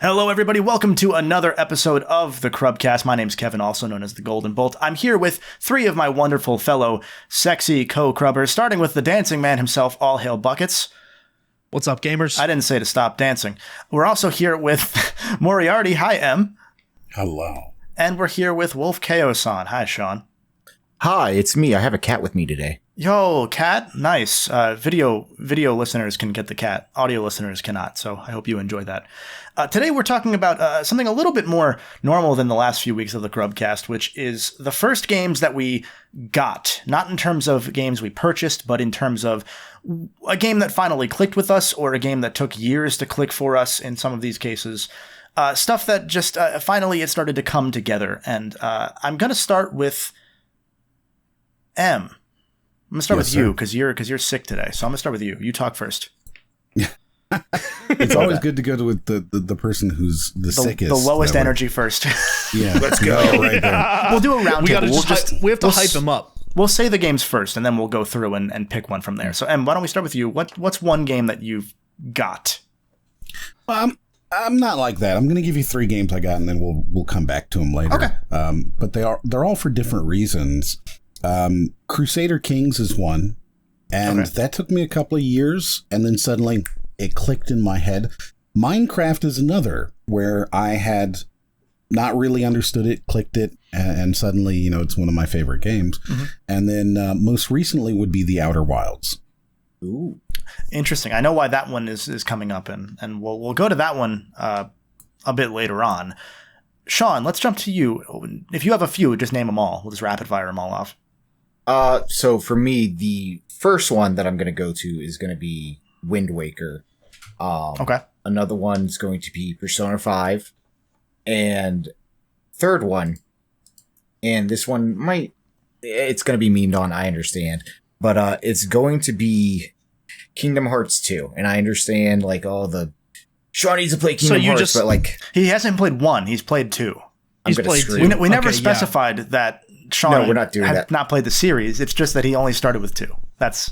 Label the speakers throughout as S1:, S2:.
S1: Hello, everybody. Welcome to another episode of the Crubcast. My name's Kevin, also known as the Golden Bolt. I'm here with three of my wonderful fellow sexy co-crubbers, starting with the dancing man himself, All Hail Buckets.
S2: What's up, gamers?
S1: I didn't say to stop dancing. We're also here with Moriarty. Hi, M.
S3: Hello.
S1: And we're here with Wolf Chaos-san. Hi, Sean.
S4: Hi, it's me. I have a cat with me today.
S1: Yo, cat. Nice. Video listeners can get the cat. Audio listeners cannot, so I hope you enjoy that. Today we're talking about something a little bit more normal than the last few weeks of the Crubcast, which is the first games that we got. Not in terms of games we purchased, but in terms of a game that finally clicked with us, or a game that took years to click for us in some of these cases. Stuff that just finally it started to come together. And I'm going to start with M. I'm going to start with you because you're sick today. So I'm going to start with you. You talk first.
S3: It's always good to go with the person who's the sickest.
S1: The lowest energy first.
S3: Yeah, let's go right there.
S1: We'll do a round table.
S2: We have to hype him up.
S1: We'll say the games first, and then we'll go through and pick one from there. So, Em, why don't we start with you? What's one game that you've got?
S3: I'm not like that. I'm going to give you three games I got, and then we'll come back to them later.
S1: Okay.
S3: But they're all for different reasons. Crusader Kings is one, and that took me a couple of years, and then suddenly it clicked in my head. Minecraft is another, where I had not really understood it, clicked it, and suddenly, it's one of my favorite games. Mm-hmm. And then most recently would be The Outer Wilds.
S1: Ooh, interesting. I know why that one is coming up, and we'll go to that one a bit later on. Sean, let's jump to you. If you have a few, just name them all. We'll just rapid fire them all off.
S4: So for me, the first one that I'm going to go to is going to be Wind Waker. Another one's going to be Persona 5. And third one, and this one it's going to be memed on, I understand. But it's going to be Kingdom Hearts 2. And I understand, Sean needs to play Kingdom Hearts, but
S1: he hasn't played one, he's played two.
S4: He's played two.
S1: We never specified that Sean
S4: we're not doing
S1: had
S4: that.
S1: Not played the series. It's just that he only started with two. It's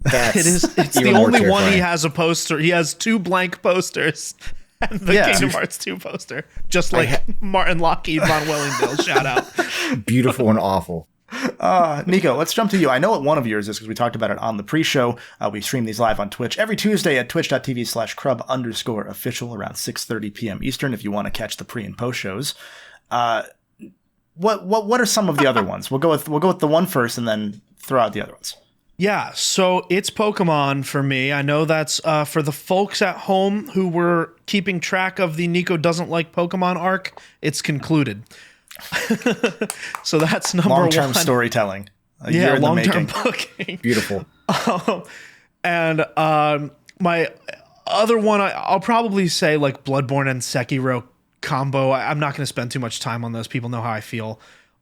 S2: the only one he has a poster. He has two blank posters. And the Kingdom Hearts 2 poster. Just like Martin Lockheed Von Wellingdale. Shout out.
S4: Beautiful and awful.
S1: Nicco, let's jump to you. I know what one of yours is because we talked about it on the pre-show. We stream these live on Twitch every Tuesday at twitch.tv/crub_official around 6:30 p.m. Eastern if you want to catch the pre and post shows. What are some of the other ones? We'll go with the one first and then throw out the other ones.
S2: Yeah, so it's Pokemon for me. I know that's for the folks at home who were keeping track of the Nicco doesn't like Pokemon arc. It's concluded. So that's number one.
S1: Long-term storytelling.
S2: Long-term booking.
S4: Beautiful.
S2: And my other one, I'll probably say Bloodborne and Sekiro combo. I'm not going to spend too much time on those. People know how I feel.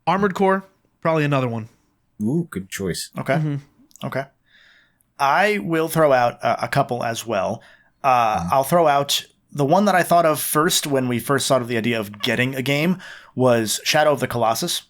S2: Armored Core, probably another one.
S4: Ooh, good choice.
S1: Okay. Mm-hmm. Okay. I will throw out a couple as well. I'll throw out the one that I thought of first when we first thought of the idea of getting a game was Shadow of the Colossus,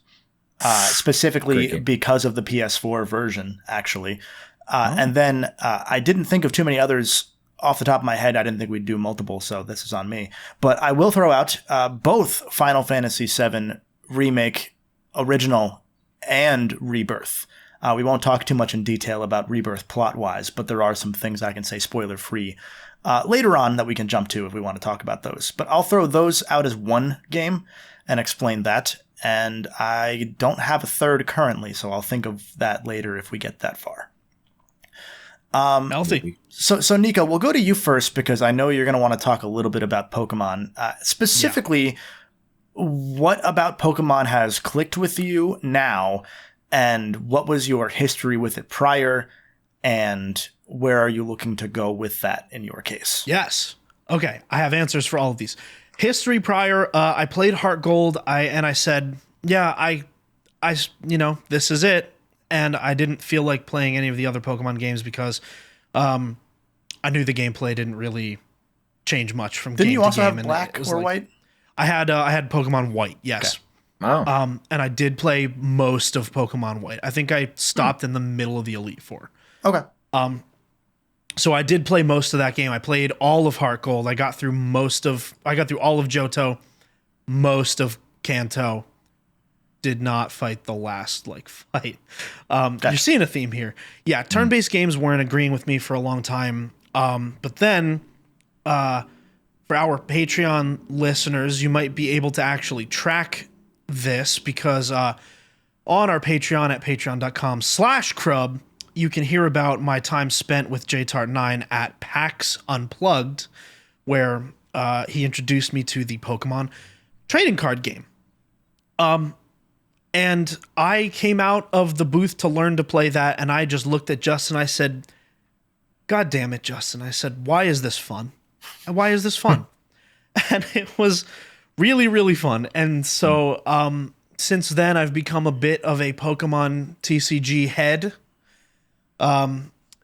S1: specifically because of the PS4 version, actually. And then I didn't think of too many others off the top of my head. I didn't think we'd do multiple, so this is on me. But I will throw out both Final Fantasy VII Remake, Original, and Rebirth. We won't talk too much in detail about Rebirth plot-wise, but there are some things I can say spoiler-free later on that we can jump to if we want to talk about those. But I'll throw those out as one game and explain that. And I don't have a third currently, so I'll think of that later if we get that far.
S2: Healthy.
S1: So Nicco, we'll go to you first because I know you're going to want to talk a little bit about Pokemon. Specifically, what about Pokemon has clicked with you now? And what was your history with it prior, and where are you looking to go with that in your case?
S2: Yes. Okay, I have answers for all of these. History prior, I played Heart Gold, I said, I this is it, and I didn't feel like playing any of the other Pokemon games because I knew the gameplay didn't really change much from game to game.
S1: Didn't you also have Black or White?
S2: I had Pokemon White, yes. Okay.
S4: Oh.
S2: And I did play most of Pokemon White. I think I stopped in the middle of the Elite Four.
S1: Okay.
S2: So I did play most of that game. I played all of Heart Gold. I got through all of Johto, most of Kanto. Did not fight the last fight. You're seeing a theme here. Yeah, turn-based games weren't agreeing with me for a long time. But then for our Patreon listeners, you might be able to actually track this because on our Patreon at patreon.com/Crub, you can hear about my time spent with JTart9 at PAX Unplugged, where he introduced me to the Pokemon trading card game. And I came out of the booth to learn to play that, and I just looked at Justin. I said, God damn it, Justin. I said, why is this fun? And why is this fun? And it was really, really fun. And so since then, I've become a bit of a Pokemon TCG head.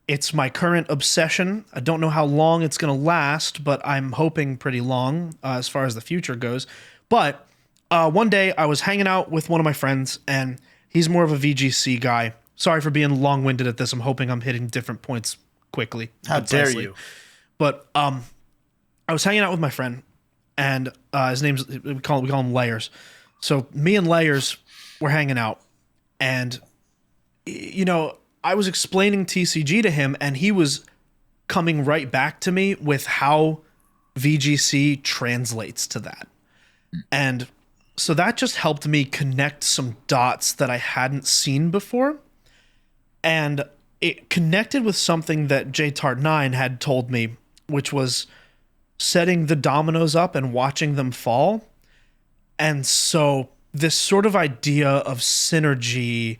S2: It's my current obsession. I don't know how long it's going to last, but I'm hoping pretty long as far as the future goes. But one day I was hanging out with one of my friends, and he's more of a VGC guy. Sorry for being long-winded at this. I'm hoping I'm hitting different points quickly.
S1: How dare you?
S2: But I was hanging out with my friend, and his name's we call him Layers. So me and Layers were hanging out, and I was explaining TCG to him, and he was coming right back to me with how VGC translates to that. And so that just helped me connect some dots that I hadn't seen before. And it connected with something that JTart9 had told me, which was setting the dominoes up and watching them fall. And so this sort of idea of synergy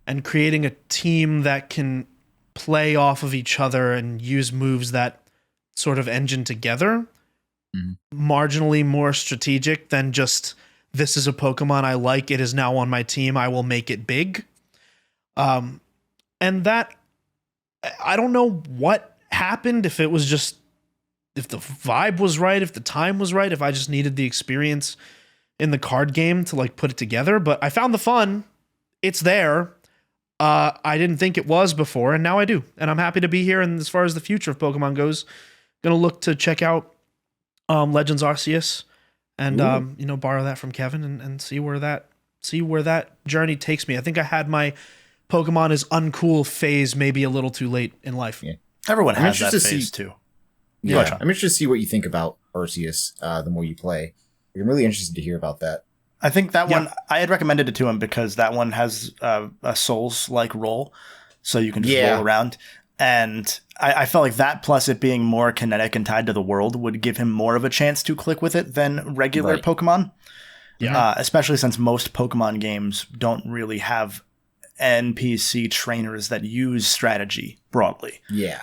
S2: and creating a team that can play off of each other and use moves that sort of engine together, marginally more strategic than just, this is a Pokemon I like, it is now on my team, I will make it big. And that, I don't know what happened, if it was just, if the vibe was right, if the time was right, if I just needed the experience in the card game to put it together, but I found the fun. It's there. I didn't think it was before, and now I do. And I'm happy to be here. And as far as the future of Pokemon goes, going to look to check out Legends Arceus and borrow that from Kevin and see where that journey takes me. I think I had my Pokemon is uncool phase maybe a little too late in life.
S1: Yeah. Everyone has that phase too.
S4: Yeah, I'm interested to see what you think about Arceus the more you play. I'm really interested to hear about that.
S1: I think that one, I had recommended it to him because that one has a Souls-like roll, so you can just roll around. And I felt like that, plus it being more kinetic and tied to the world, would give him more of a chance to click with it than regular Pokemon. Yeah. Especially since most Pokemon games don't really have NPC trainers that use strategy broadly.
S4: Yeah.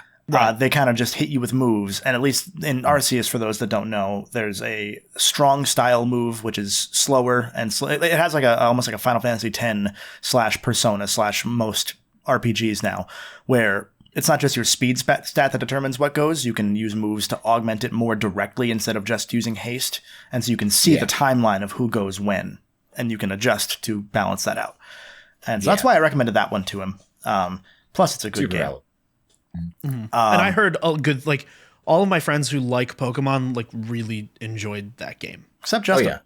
S1: They kind of just hit you with moves. And at least in Arceus, for those that don't know, there's a strong style move, which is slower. And it has almost like a Final Fantasy X / Persona / most RPGs now, where it's not just your speed stat that determines what goes. You can use moves to augment it more directly instead of just using haste. And so you can see the timeline of who goes when, and you can adjust to balance that out. And so that's why I recommended that one to him. Plus, it's a good game.
S2: And I heard all of my friends who like Pokemon really enjoyed that game,
S1: except Justin.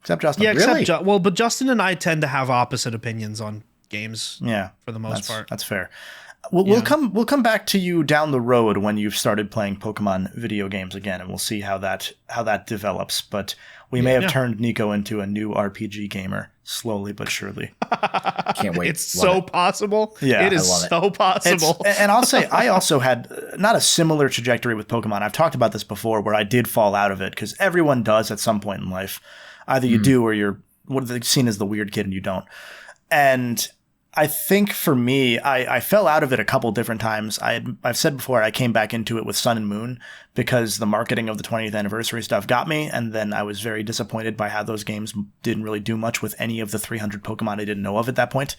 S1: Except Justin.
S2: Yeah,
S4: really?
S2: But Justin and I tend to have opposite opinions on games. Yeah, for the most part.
S1: That's fair. We'll come back to you down the road when you've started playing Pokemon video games again, and we'll see how that develops. But we may have turned Nicco into a new RPG gamer, slowly but surely.
S4: Can't wait.
S2: It's so possible.
S1: Yeah,
S2: it is so possible.
S1: And I'll say, I also had not a similar trajectory with Pokemon. I've talked about this before, where I did fall out of it, because everyone does at some point in life. Either you do, or you're seen as the weird kid and you don't. And I think for me, I fell out of it a couple different times. I've said before, I came back into it with Sun and Moon because the marketing of the 20th anniversary stuff got me, and then I was very disappointed by how those games didn't really do much with any of the 300 Pokemon I didn't know of at that point.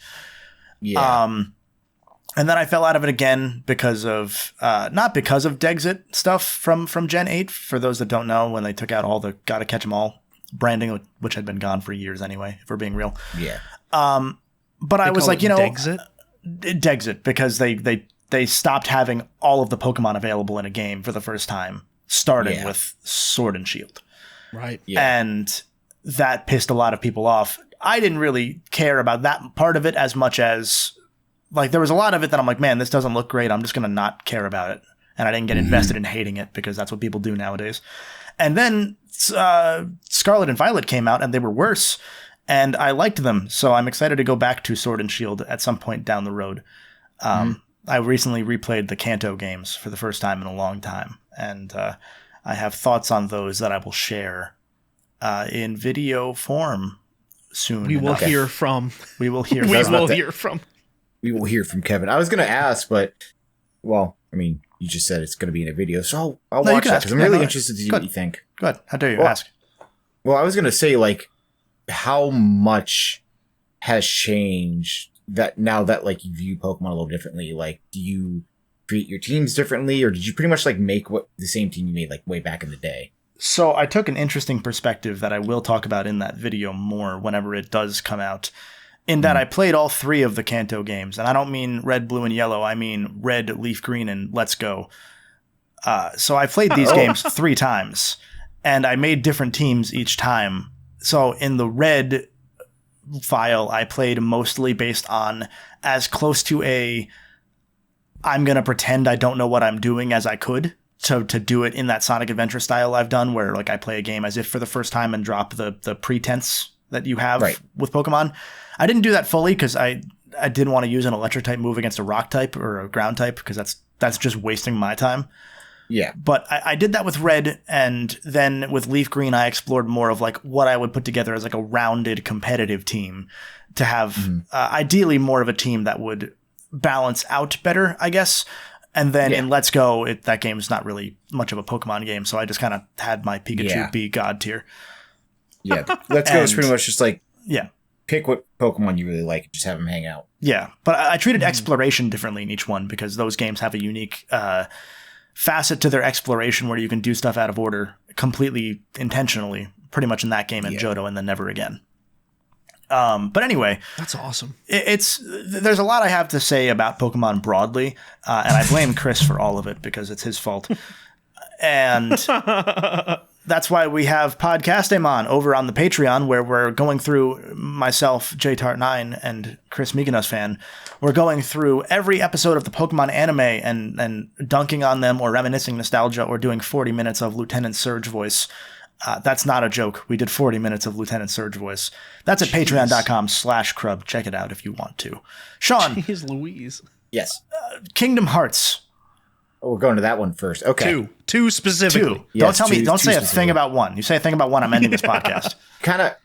S1: Yeah. And then I fell out of it again because of not because of Dexit stuff from Gen 8. For those that don't know, when they took out all the Gotta Catch 'em all branding, which had been gone for years anyway, if we're being real.
S4: Yeah.
S1: But I was like,
S2: Dexit?
S1: Dexit, because they they stopped having all of the Pokemon available in a game for the first time, starting with Sword and Shield.
S2: Right.
S4: Yeah.
S1: And that pissed a lot of people off. I didn't really care about that part of it as much as, like, there was a lot of it that I'm like, man, this doesn't look great. I'm just going to not care about it. And I didn't get invested in hating it because that's what people do nowadays. And then Scarlet and Violet came out and they were worse. And I liked them. So I'm excited to go back to Sword and Shield at some point down the road. I recently replayed the Kanto games for the first time in a long time. And I have thoughts on those that I will share in video form soon.
S2: We will hear from.
S1: We will hear
S2: from
S4: Kevin. I was going to ask, but, well, I mean, you just said it's going to be in a video, so I'll watch that because I'm really interested to see what you think.
S1: Good. How dare you ask?
S4: Well, I was going to say, like, how much has changed that now that, like, you view Pokemon a little differently? Like, do you treat your teams differently, or did you pretty much, like, make the same team you made, like, way back in the day?
S1: So I took an interesting perspective that I will talk about in that video more whenever it does come out, in that I played all 3 of the Kanto games. And I don't mean Red, Blue, and Yellow. I mean Red, Leaf, Green, and Let's Go. So I played these games 3 times, and I made different teams each time. So in the Red file, I played mostly based on as close to I'm going to pretend I don't know what I'm doing as I could. To do it in that Sonic Adventure style I've done, where like I play a game as if for the first time and drop the pretense that you have with Pokemon. I didn't do that fully because I didn't want to use an electric type move against a rock type or a ground type because that's just wasting my time.
S4: Yeah.
S1: But I did that with Red, and then with Leaf Green I explored more of like what I would put together as like a rounded competitive team to have ideally more of a team that would balance out better, I guess. And then in Let's Go, that game is not really much of a Pokemon game, so I just kind of had my Pikachu be God tier.
S4: Yeah, Let's Go is pretty much just like pick what Pokemon you really like and just have them hang out.
S1: Yeah, but I treated exploration differently in each one because those games have a unique facet to their exploration where you can do stuff out of order completely intentionally, pretty much in that game and Johto and then never again. But anyway,
S2: that's awesome.
S1: There's a lot I have to say about Pokemon broadly, and I blame Chris for all of it because it's his fault. And that's why we have Podcastemon over on the Patreon, where we're going through, myself, JTart9, and Chris Mykonos fan. We're going through every episode of the Pokemon anime and dunking on them or reminiscing nostalgia or doing 40 minutes of Lieutenant Surge voice. That's not a joke. We did 40 minutes of Lieutenant Surge voice. That's at patreon.com/Crub. Check it out if you want to. Sean.
S2: Jeez Louise.
S4: Yes.
S1: Kingdom Hearts.
S4: Oh, we're going to that one first. Okay.
S2: Two specifically.
S1: 2. Yes, don't say a thing about 1. You say a thing about 1, I'm ending this podcast.
S4: kind of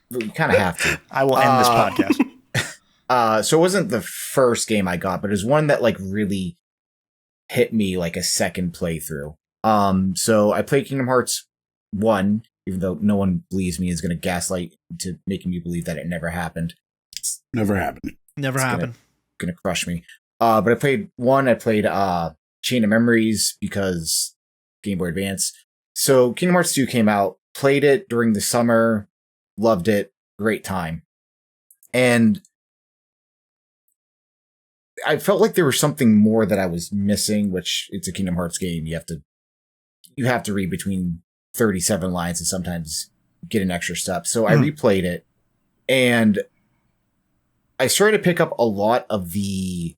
S4: have to.
S1: I will end this podcast.
S4: So it wasn't the first game I got, but it was one that like really hit me like a second playthrough. So I played Kingdom Hearts 1. Even though no one believes me, is going to gaslight to making me believe that it never happened.
S3: Never happened.
S2: Never happened.
S4: Going to crush me. But I played 1. I played Chain of Memories because Game Boy Advance. So Kingdom Hearts 2 came out. Played it during the summer. Loved it. Great time. And I felt like there was something more that I was missing, which it's a Kingdom Hearts game. You have to read between 37 lines and sometimes get an extra step. So I replayed it and I started to pick up a lot of the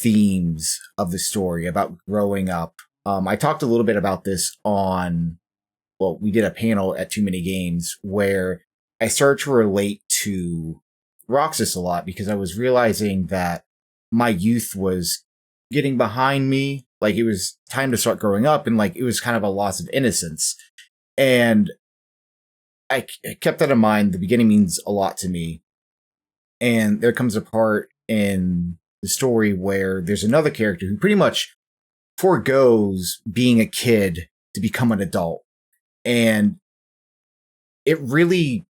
S4: themes of the story about growing up. I talked a little bit about this we did a panel at Too Many Games where I started to relate to Roxas a lot because I was realizing that my youth was getting behind me. Like it was time to start growing up and like it was kind of a loss of innocence. And I kept that in mind. The beginning means a lot to me. And there comes a part in the story where there's another character who pretty much forgoes being a kid to become an adult. And it really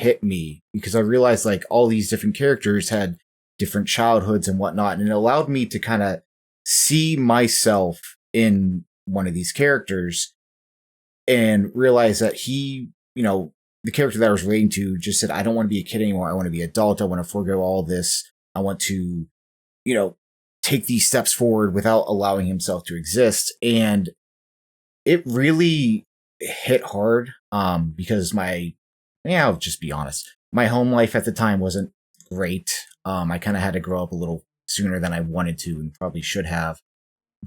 S4: hit me because I realized like all these different characters had different childhoods and whatnot. And it allowed me to kind of see myself in one of these characters and realize that the character that I was relating to just said, I don't want to be a kid anymore. I want to be an adult. I want to forego all this. I want to, take these steps forward without allowing himself to exist. And it really hit hard because I'll just be honest. My home life at the time wasn't great. I kind of had to grow up a little sooner than I wanted to and probably should have.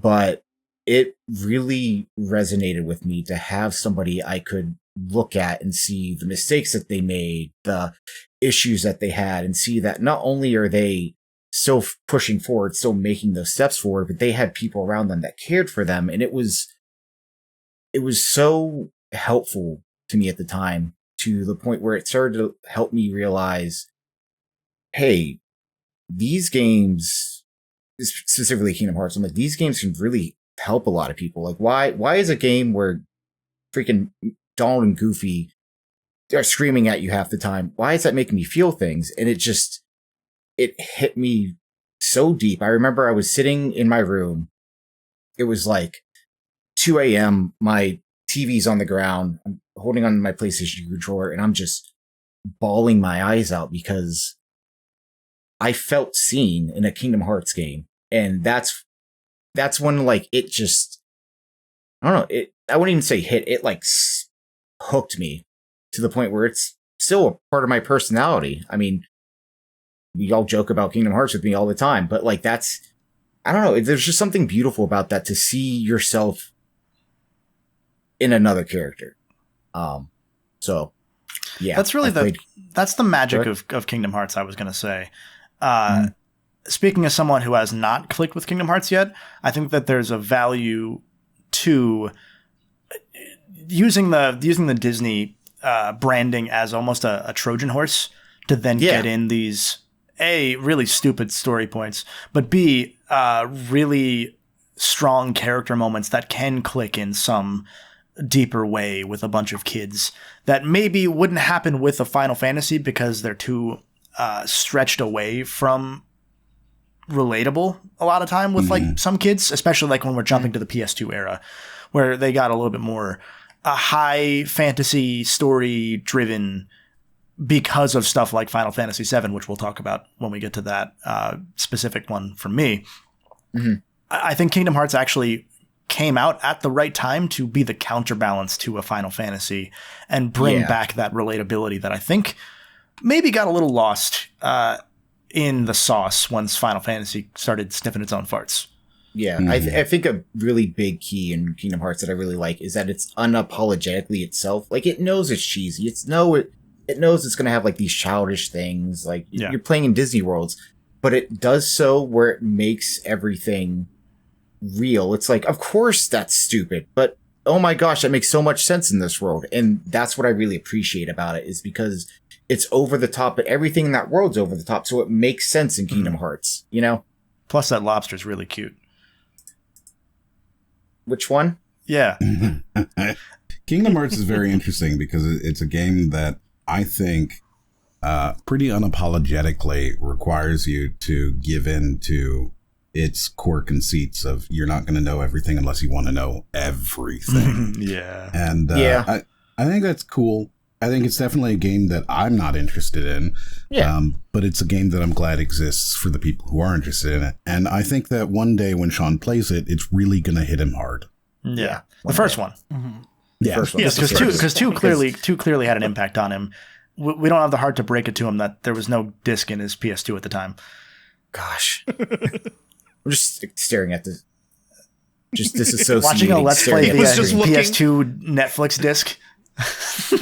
S4: But it really resonated with me to have somebody I could look at and see the mistakes that they made, the issues that they had, and see that not only are they still pushing forward, still making those steps forward, but they had people around them that cared for them. And it was so helpful to me at the time, to the point where it started to help me realize, hey, these games, specifically Kingdom Hearts, I'm like, these games can really help a lot of people. Like, why is a game where freaking Donald and Goofy are screaming at you half the time, why is that making me feel things? And it hit me so deep. I remember I was sitting in my room. It was like 2 a.m. My TV's on the ground. I'm holding on to my PlayStation controller, and I'm just bawling my eyes out because I felt seen in a Kingdom Hearts game. And that's when, like, it just, I don't know, I wouldn't even say hit, it like hooked me to the point where it's still a part of my personality. I mean, we all joke about Kingdom Hearts with me all the time, but like, I don't know, there's just something beautiful about that, to see yourself in another character. So yeah,
S1: that's really that's the magic of Kingdom Hearts, I was going to say. Speaking as someone who has not clicked with Kingdom Hearts yet, I think that there's a value to using the Disney branding as almost a Trojan horse to then get in these A, really stupid story points, but B, really strong character moments that can click in some deeper way with a bunch of kids that maybe wouldn't happen with a Final Fantasy because they're too stretched away from relatable a lot of time with like some kids, especially like when we're jumping to the PS2 era, where they got a little bit more high fantasy story driven because of stuff like Final Fantasy VII, which we'll talk about when we get to that specific one from me. I think Kingdom Hearts actually came out at the right time to be the counterbalance to a Final Fantasy and bring back that relatability that I think maybe got a little lost in the sauce once Final Fantasy started sniffing its own farts.
S4: Yeah, I think a really big key in Kingdom Hearts that I really like is that it's unapologetically itself. Like, it knows it's cheesy. It knows it's going to have like these childish things. Like, you're playing in Disney worlds, but it does so where it makes everything real. It's like, of course that's stupid, but oh my gosh, that makes so much sense in this world. And that's what I really appreciate about it, is because it's over the top, but everything in that world's over the top, so it makes sense in Kingdom Hearts, you know?
S1: Plus that lobster's really cute.
S4: Which one?
S1: Yeah.
S3: Kingdom Hearts is very interesting because it's a game that I think pretty unapologetically requires you to give in to its core conceits of, you're not going to know everything unless you want to know everything. And I think that's cool. I think it's definitely a game that I'm not interested in. But it's a game that I'm glad exists for the people who are interested in it. And I think that one day when Sean plays it, it's really going to hit him hard.
S1: Yeah. The first one.
S3: Yeah.
S1: Because two clearly had an impact on him. We don't have the heart to break it to him that there was no disc in his PS2 at the time.
S4: Gosh. I'm just staring at this. Just disassociating.
S1: Watching a Let's Play the PS2 Netflix disc.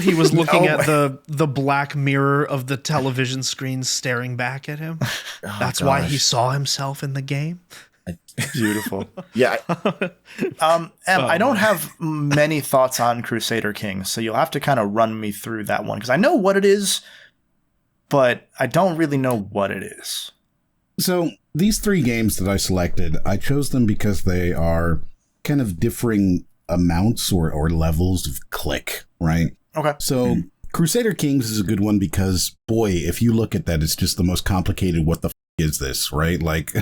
S2: He was looking at the black mirror of the television screen staring back at him. That's why he saw himself in the game.
S1: Beautiful.
S4: Yeah.
S1: I don't have many thoughts on Crusader Kings, so you'll have to kind of run me through that one, because I know what it is, but I don't really know what it is.
S3: So these three games that I selected, I chose them because they are kind of differing amounts or levels of click, right?
S1: Okay.
S3: So Crusader Kings is a good one because, boy, if you look at that, it's just the most complicated what the is this, right? Like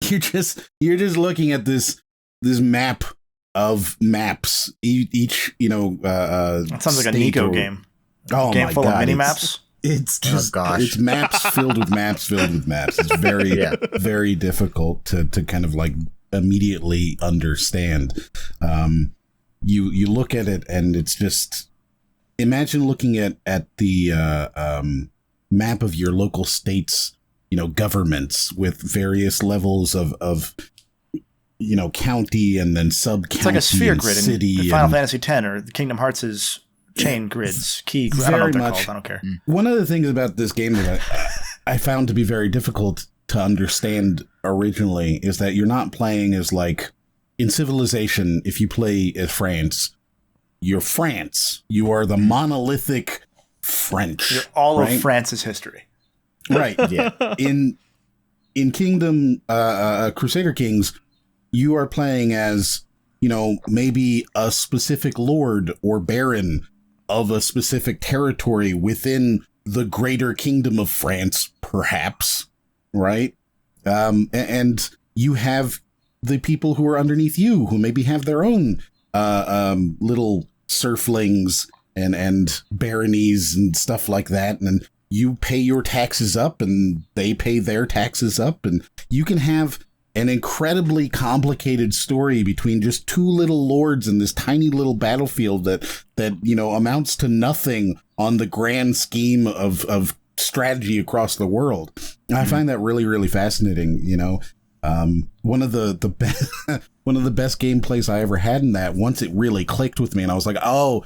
S3: you're just looking at this map of maps, each
S1: that sounds like a Nicco game.
S3: Oh,
S1: game
S3: my
S1: full
S3: God,
S1: of mini maps.
S3: It's just it's maps filled with maps filled with maps. It's very very difficult to kind of like immediately understand. You look at it and it's just, imagine looking at the map of your local state's, governments with various levels of county and then sub-county.
S1: It's like a sphere grid
S3: city
S1: in Final Fantasy X or Kingdom Hearts' chain grids, key grids. I don't know what they're called. I don't care.
S3: One of the things about this game that I found to be very difficult to understand originally is that you're not playing as like in Civilization. If you play as France, you're France. You are the monolithic French.
S1: You're all of France's history.
S3: Right. Yeah. In Kingdom Crusader Kings, you are playing as, maybe a specific lord or baron of a specific territory within the greater kingdom of France, perhaps, right? And you have the people who are underneath you who maybe have their own little serflings and baronies and stuff like that, and you pay your taxes up and they pay their taxes up, and you can have an incredibly complicated story between just two little lords in this tiny little battlefield that amounts to nothing on the grand scheme of strategy across the world. I find that really, really fascinating. One of the best gameplays I ever had in that, once it really clicked with me and I was like, oh,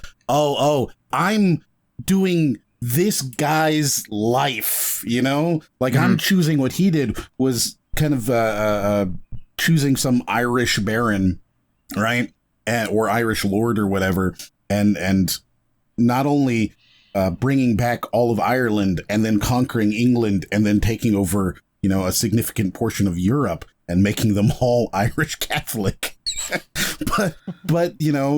S3: I'm doing this guy's life, I'm choosing what he did was kind of choosing some Irish baron, right? Or Irish lord or whatever. And not only bringing back all of Ireland and then conquering England and then taking over, a significant portion of Europe and making them all Irish Catholic. but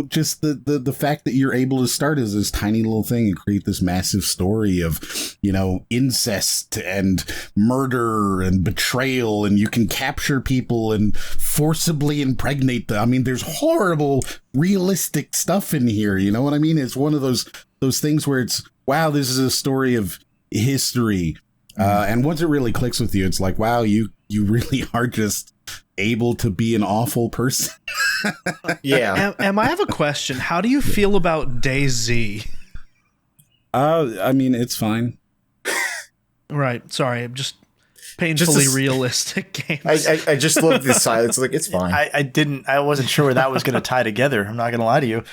S3: just the fact that you're able to start as this tiny little thing and create this massive story of, incest and murder and betrayal, and you can capture people and forcibly impregnate them. I mean, there's horrible, realistic stuff in here. You know what I mean? It's one of those things where it's, wow, this is a story of history. And once it really clicks with you, it's like, wow, you really are just able to be an awful person.
S2: Yeah. I have a question. How do you feel about DayZ?
S3: I mean, it's fine.
S2: Right. Sorry. I'm just painfully realistic games.
S4: I just love this silence. Like, it's fine.
S1: I wasn't sure where that was going to tie together. I'm not going to lie to you.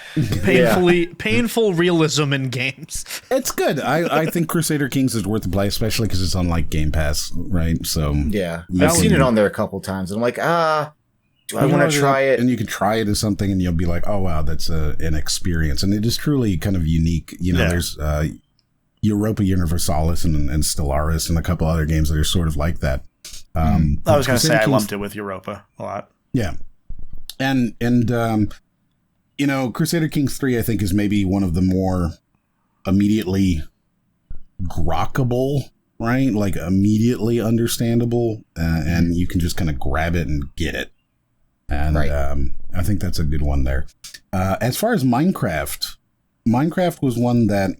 S2: Painful realism in games.
S3: It's good. I think Crusader Kings is worth the play, especially because it's on like Game Pass, right? So
S4: yeah, I've seen it on there a couple times, and I'm like, do I want to try it?
S3: And you can try it as something, and you'll be like, oh wow, that's an experience, and it is truly kind of unique. There's Europa Universalis and Stellaris and a couple other games that are sort of like that.
S1: I was going to say I lumped it with Europa a lot.
S3: Yeah. And Crusader Kings 3, I think, is maybe one of the more immediately grokkable, right? Like immediately understandable. And you can just kind of grab it and get it. And I think that's a good one there. As far as Minecraft was one that,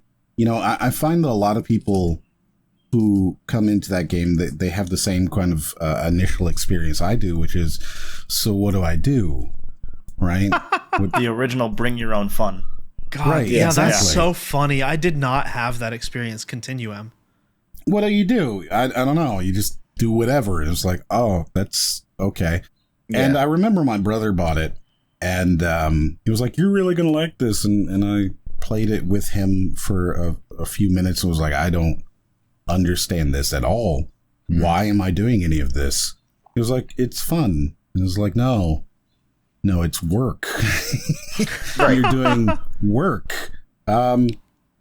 S3: I find that a lot of people who come into that game, they have the same kind of initial experience I do, which is, so what do I do? Right?
S1: With the original Bring Your Own Fun.
S2: God, right, yeah, exactly. That's so funny. I did not have that experience. Continue, Em.
S3: What do you do? I don't know. You just do whatever. And it's like, oh, that's okay. Yeah. And I remember my brother bought it, and he was like, you're really going to like this. And I played it with him for a few minutes and was like, I don't understand this at all. Why am I doing any of this? He was like, it's fun. And I was like, no, it's work. You're doing work. And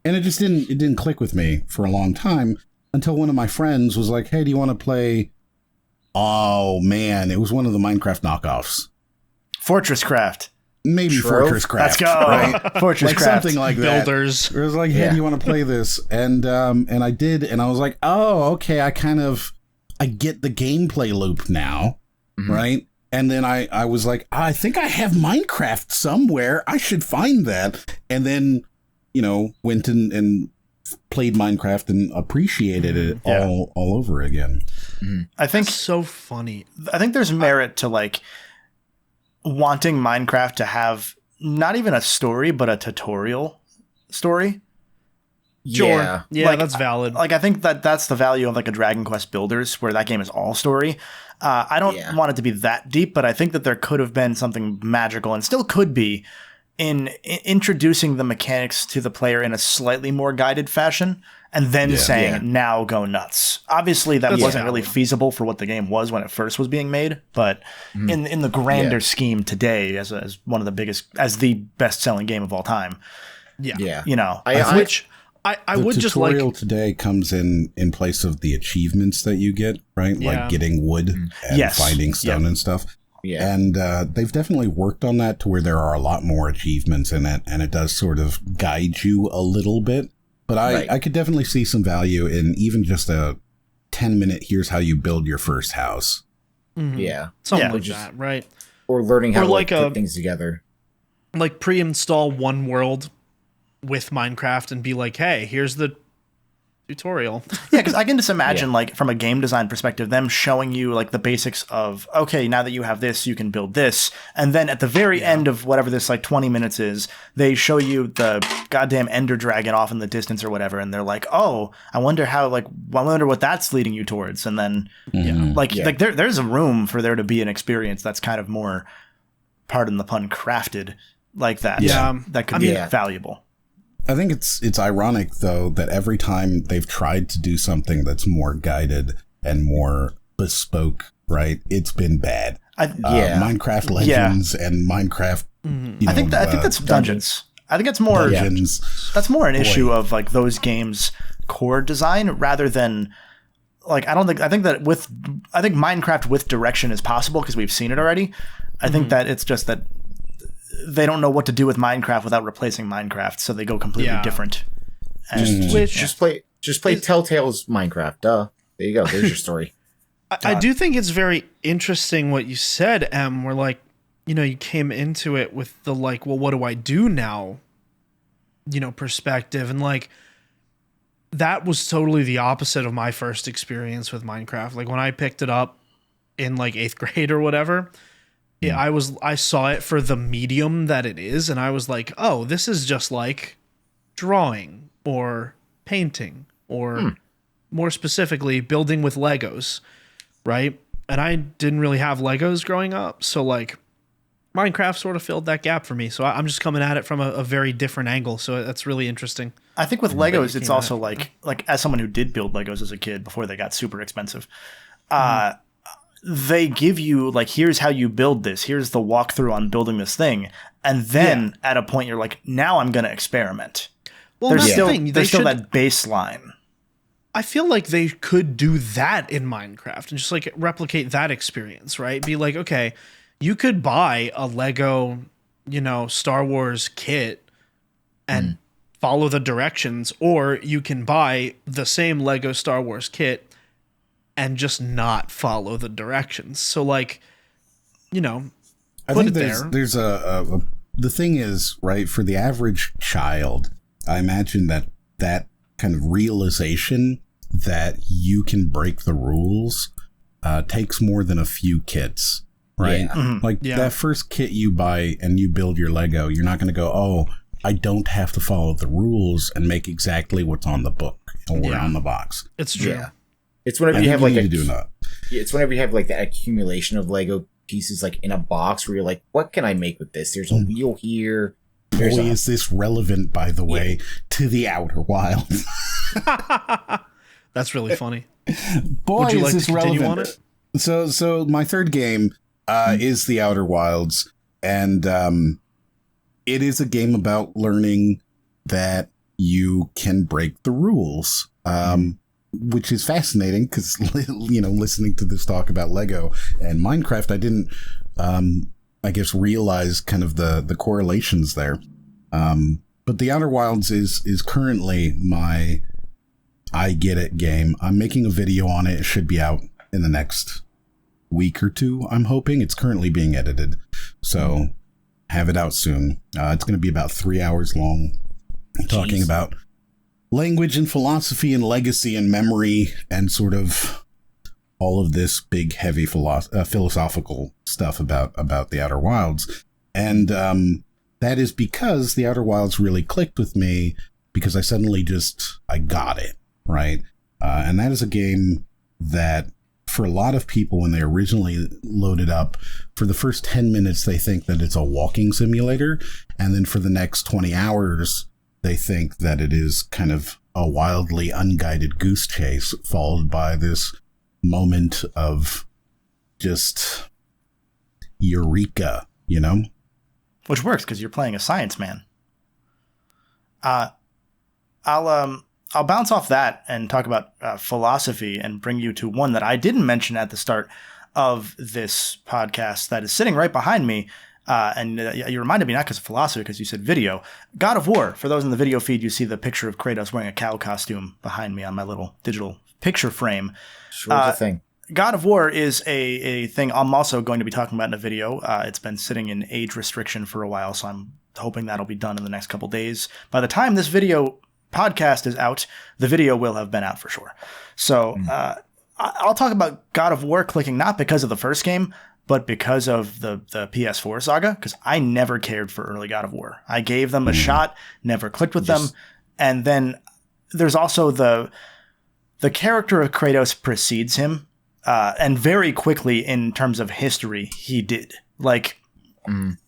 S3: it just didn't click with me for a long time until one of my friends was like, hey, do you want to play? Oh man, it was one of the Minecraft knockoffs.
S1: Fortress Craft.
S3: Maybe Fortress Craft.
S1: Let's go.
S3: Right?
S1: Fortress Craft.
S3: Something like that.
S2: Builders.
S3: It was like, hey, do you want to play this? And I did, and I was like, oh, okay, I get the gameplay loop now, right? And then I was like, I think I have Minecraft somewhere. I should find that. And then, went and played Minecraft and appreciated it all over again.
S1: I think
S2: That's so funny.
S1: I think there's merit to like wanting Minecraft to have not even a story, but a tutorial story.
S2: Sure. Yeah,
S1: Like,
S2: that's valid.
S1: Like, I think that's the value of like a Dragon Quest Builders, where that game is all story. I don't want it to be that deep, but I think that there could have been something magical, and still could be, in introducing the mechanics to the player in a slightly more guided fashion, and then saying, now go nuts. Obviously, that wasn't really feasible for what the game was when it first was being made, but in the grander scheme today, as one of the biggest, as the best-selling game of all time, you know,
S2: I would just like...
S3: The tutorial today comes in place of the achievements that you get, right? Like getting wood and finding stone and stuff. Yeah. And they've definitely worked on that to where there are a lot more achievements in it, and it does sort of guide you a little bit. But I could definitely see some value in even just a 10-minute, here's how you build your first house.
S2: Mm-hmm. Yeah. Something like that, right?
S4: Or learning how to like, put things together.
S2: Like pre-install one world with Minecraft and be like, hey, here's the tutorial.
S1: Yeah, because I can just imagine, like, from a game design perspective, them showing you, like, the basics of, okay, now that you have this, you can build this. And then at the very end of whatever this, like, 20 minutes is, they show you the goddamn Ender Dragon off in the distance or whatever. And they're like, oh, I wonder what that's leading you towards. And then, there's a room for there to be an experience that's kind of more, pardon the pun, crafted like that.
S2: Yeah.
S1: That could be valuable.
S3: I think it's ironic, though, that every time they've tried to do something that's more guided and more bespoke, right, it's been bad. Minecraft Legends and Minecraft.
S1: I think that's Dungeons. I think it's more Dungeons. That's more an issue of like those games' core design rather than like I think Minecraft with direction is possible because we've seen it already. I think that it's just that they don't know what to do with Minecraft without replacing Minecraft, so they go completely different.
S4: Just play Telltale's Minecraft. Duh. There you go. There's your story.
S2: I do think it's very interesting what you said, Em, where like, you know, you came into it with the like, well, what do I do now? You know, perspective. And like, that was totally the opposite of my first experience with Minecraft. Like when I picked it up in like 8th grade or whatever, I saw it for the medium that it is, and I was like, oh, this is just like drawing or painting or more specifically building with Legos, right? And I didn't really have Legos growing up, so like Minecraft sort of filled that gap for me. So I'm just coming at it from a very different angle, so that's really interesting.
S1: I think with Legos, it's also like as someone who did build Legos as a kid before they got super expensive, they give you like, here's how you build this. Here's the walkthrough on building this thing. And then at a point you're like, now I'm going to experiment. Well, there's still that baseline.
S2: I feel like they could do that in Minecraft and just like replicate that experience, right? Be like, okay, you could buy a Lego, you know, Star Wars kit and follow the directions, or you can buy the same Lego Star Wars kit and just not follow the directions. So like, you know,
S3: I think there's the thing is, right, for the average child, I imagine that kind of realization that you can break the rules takes more than a few kits, right? Yeah. That first kit you buy and you build your Lego, you're not going to go, oh, I don't have to follow the rules and make exactly what's on the book or on the box.
S2: It's true.
S4: Yeah. It's whenever you have like it's whenever you have like the accumulation of Lego pieces like in a box where you're like, what can I make with this? There's a wheel here.
S3: Boy, is this relevant, by the way, to the Outer Wilds.
S2: That's really funny.
S3: Boy,
S2: would you like
S3: is this
S2: to continue
S3: relevant.
S2: On it?
S3: So my third game is the Outer Wilds, and it is a game about learning that you can break the rules. Which is fascinating because, you know, listening to this talk about Lego and Minecraft, I didn't, I guess, realize kind of the correlations there. But the Outer Wilds is currently my I Get It game. I'm making a video on it. It should be out in the next week or two, I'm hoping. It's currently being edited, so have it out soon. It's going to be about 3 hours long, talking about language and philosophy and legacy and memory and sort of all of this big, heavy philosophical stuff about the Outer Wilds. And that is because the Outer Wilds really clicked with me because I suddenly I got it, right? And that is a game that for a lot of people, when they originally load it up, for the first 10 minutes, they think that it's a walking simulator. And then for the next 20 hours, they think that it is kind of a wildly unguided goose chase, followed by this moment of just eureka, you know?
S1: Which works because you're playing a science man. I'll bounce off that and talk about philosophy and bring you to one that I didn't mention at the start of this podcast that is sitting right behind me. And you reminded me, not because of philosophy, because you said video. God of War. For those in the video feed, you see the picture of Kratos wearing a cow costume behind me on my little digital picture frame.
S4: Sure, the thing.
S1: God of War is a thing I'm also going to be talking about in a video. It's been sitting in age restriction for a while, so I'm hoping that'll be done in the next couple days. By the time this video podcast is out, the video will have been out for sure. So I'll talk about God of War clicking not because of the first game, but because of the PS4 saga, because I never cared for early God of War. I gave them a shot, never clicked with them. And then there's also the character of Kratos precedes him, and very quickly in terms of history, he did. Like,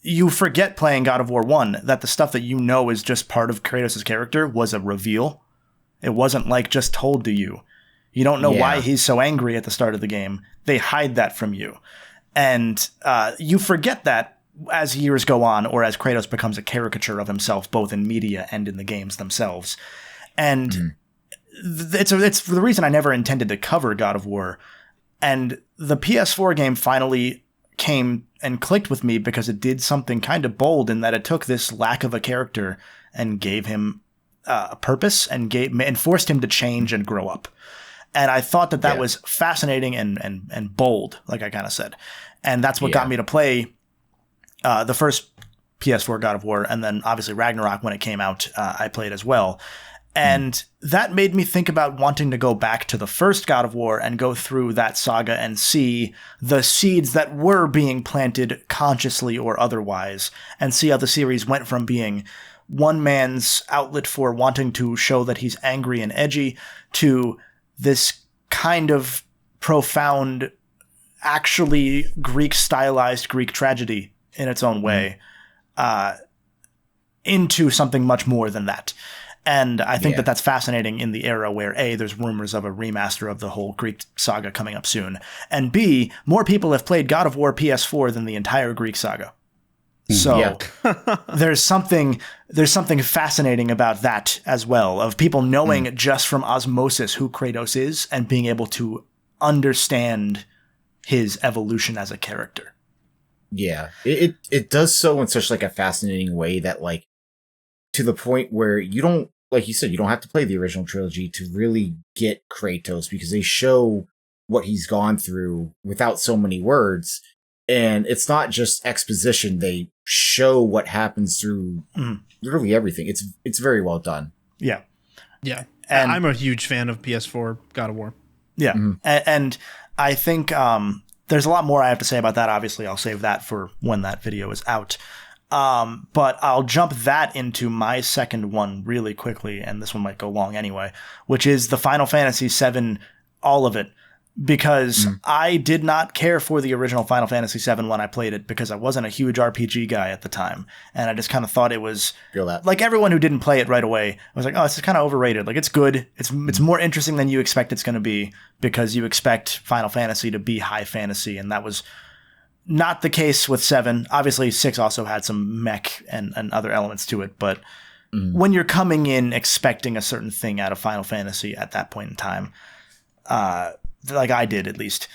S1: you forget playing God of War 1 that the stuff that you know is just part of Kratos' character was a reveal. It wasn't like just told to you. You don't know why he's so angry at the start of the game. They hide that from you. And you forget that as years go on, or as Kratos becomes a caricature of himself, both in media and in the games themselves. And it's the reason I never intended to cover God of War. And the PS4 game finally came and clicked with me because it did something kind of bold in that it took this lack of a character and gave him a purpose and forced him to change and grow up. And I thought that was fascinating and bold, like I kind of said. And that's what got me to play the first PS4 God of War. And then obviously Ragnarok, when it came out, I played as well. And that made me think about wanting to go back to the first God of War and go through that saga and see the seeds that were being planted consciously or otherwise, and see how the series went from being one man's outlet for wanting to show that he's angry and edgy to this kind of profound, actually Greek-stylized Greek tragedy in its own way, into something much more than that. And I think that that's fascinating in the era where A, there's rumors of a remaster of the whole Greek saga coming up soon, and B, more people have played God of War PS4 than the entire Greek saga. So there's something fascinating about that as well, of people knowing just from osmosis who Kratos is and being able to understand his evolution as a character.
S4: Yeah, it does so in such like a fascinating way that, like, to the point where you don't, like you said, you don't have to play the original trilogy to really get Kratos, because they show what he's gone through without so many words. And it's not just exposition. They show what happens through literally everything. It's very well done.
S2: Yeah. Yeah. And I'm a huge fan of PS4 God of War.
S1: Yeah. And I think there's a lot more I have to say about that. Obviously, I'll save that for when that video is out. But I'll jump that into my second one really quickly, and this one might go long anyway, which is the Final Fantasy VII, all of it. Because I did not care for the original Final Fantasy VII when I played it, because I wasn't a huge RPG guy at the time. And I just kind of thought it was, like everyone who didn't play it right away, I was like, oh, this is kind of overrated. Like, it's good. It's more interesting than you expect it's going to be, because you expect Final Fantasy to be high fantasy. And that was not the case with 7. Obviously, 6 also had some mech and other elements to it. But when you're coming in expecting a certain thing out of Final Fantasy at that point in time, like I did at least,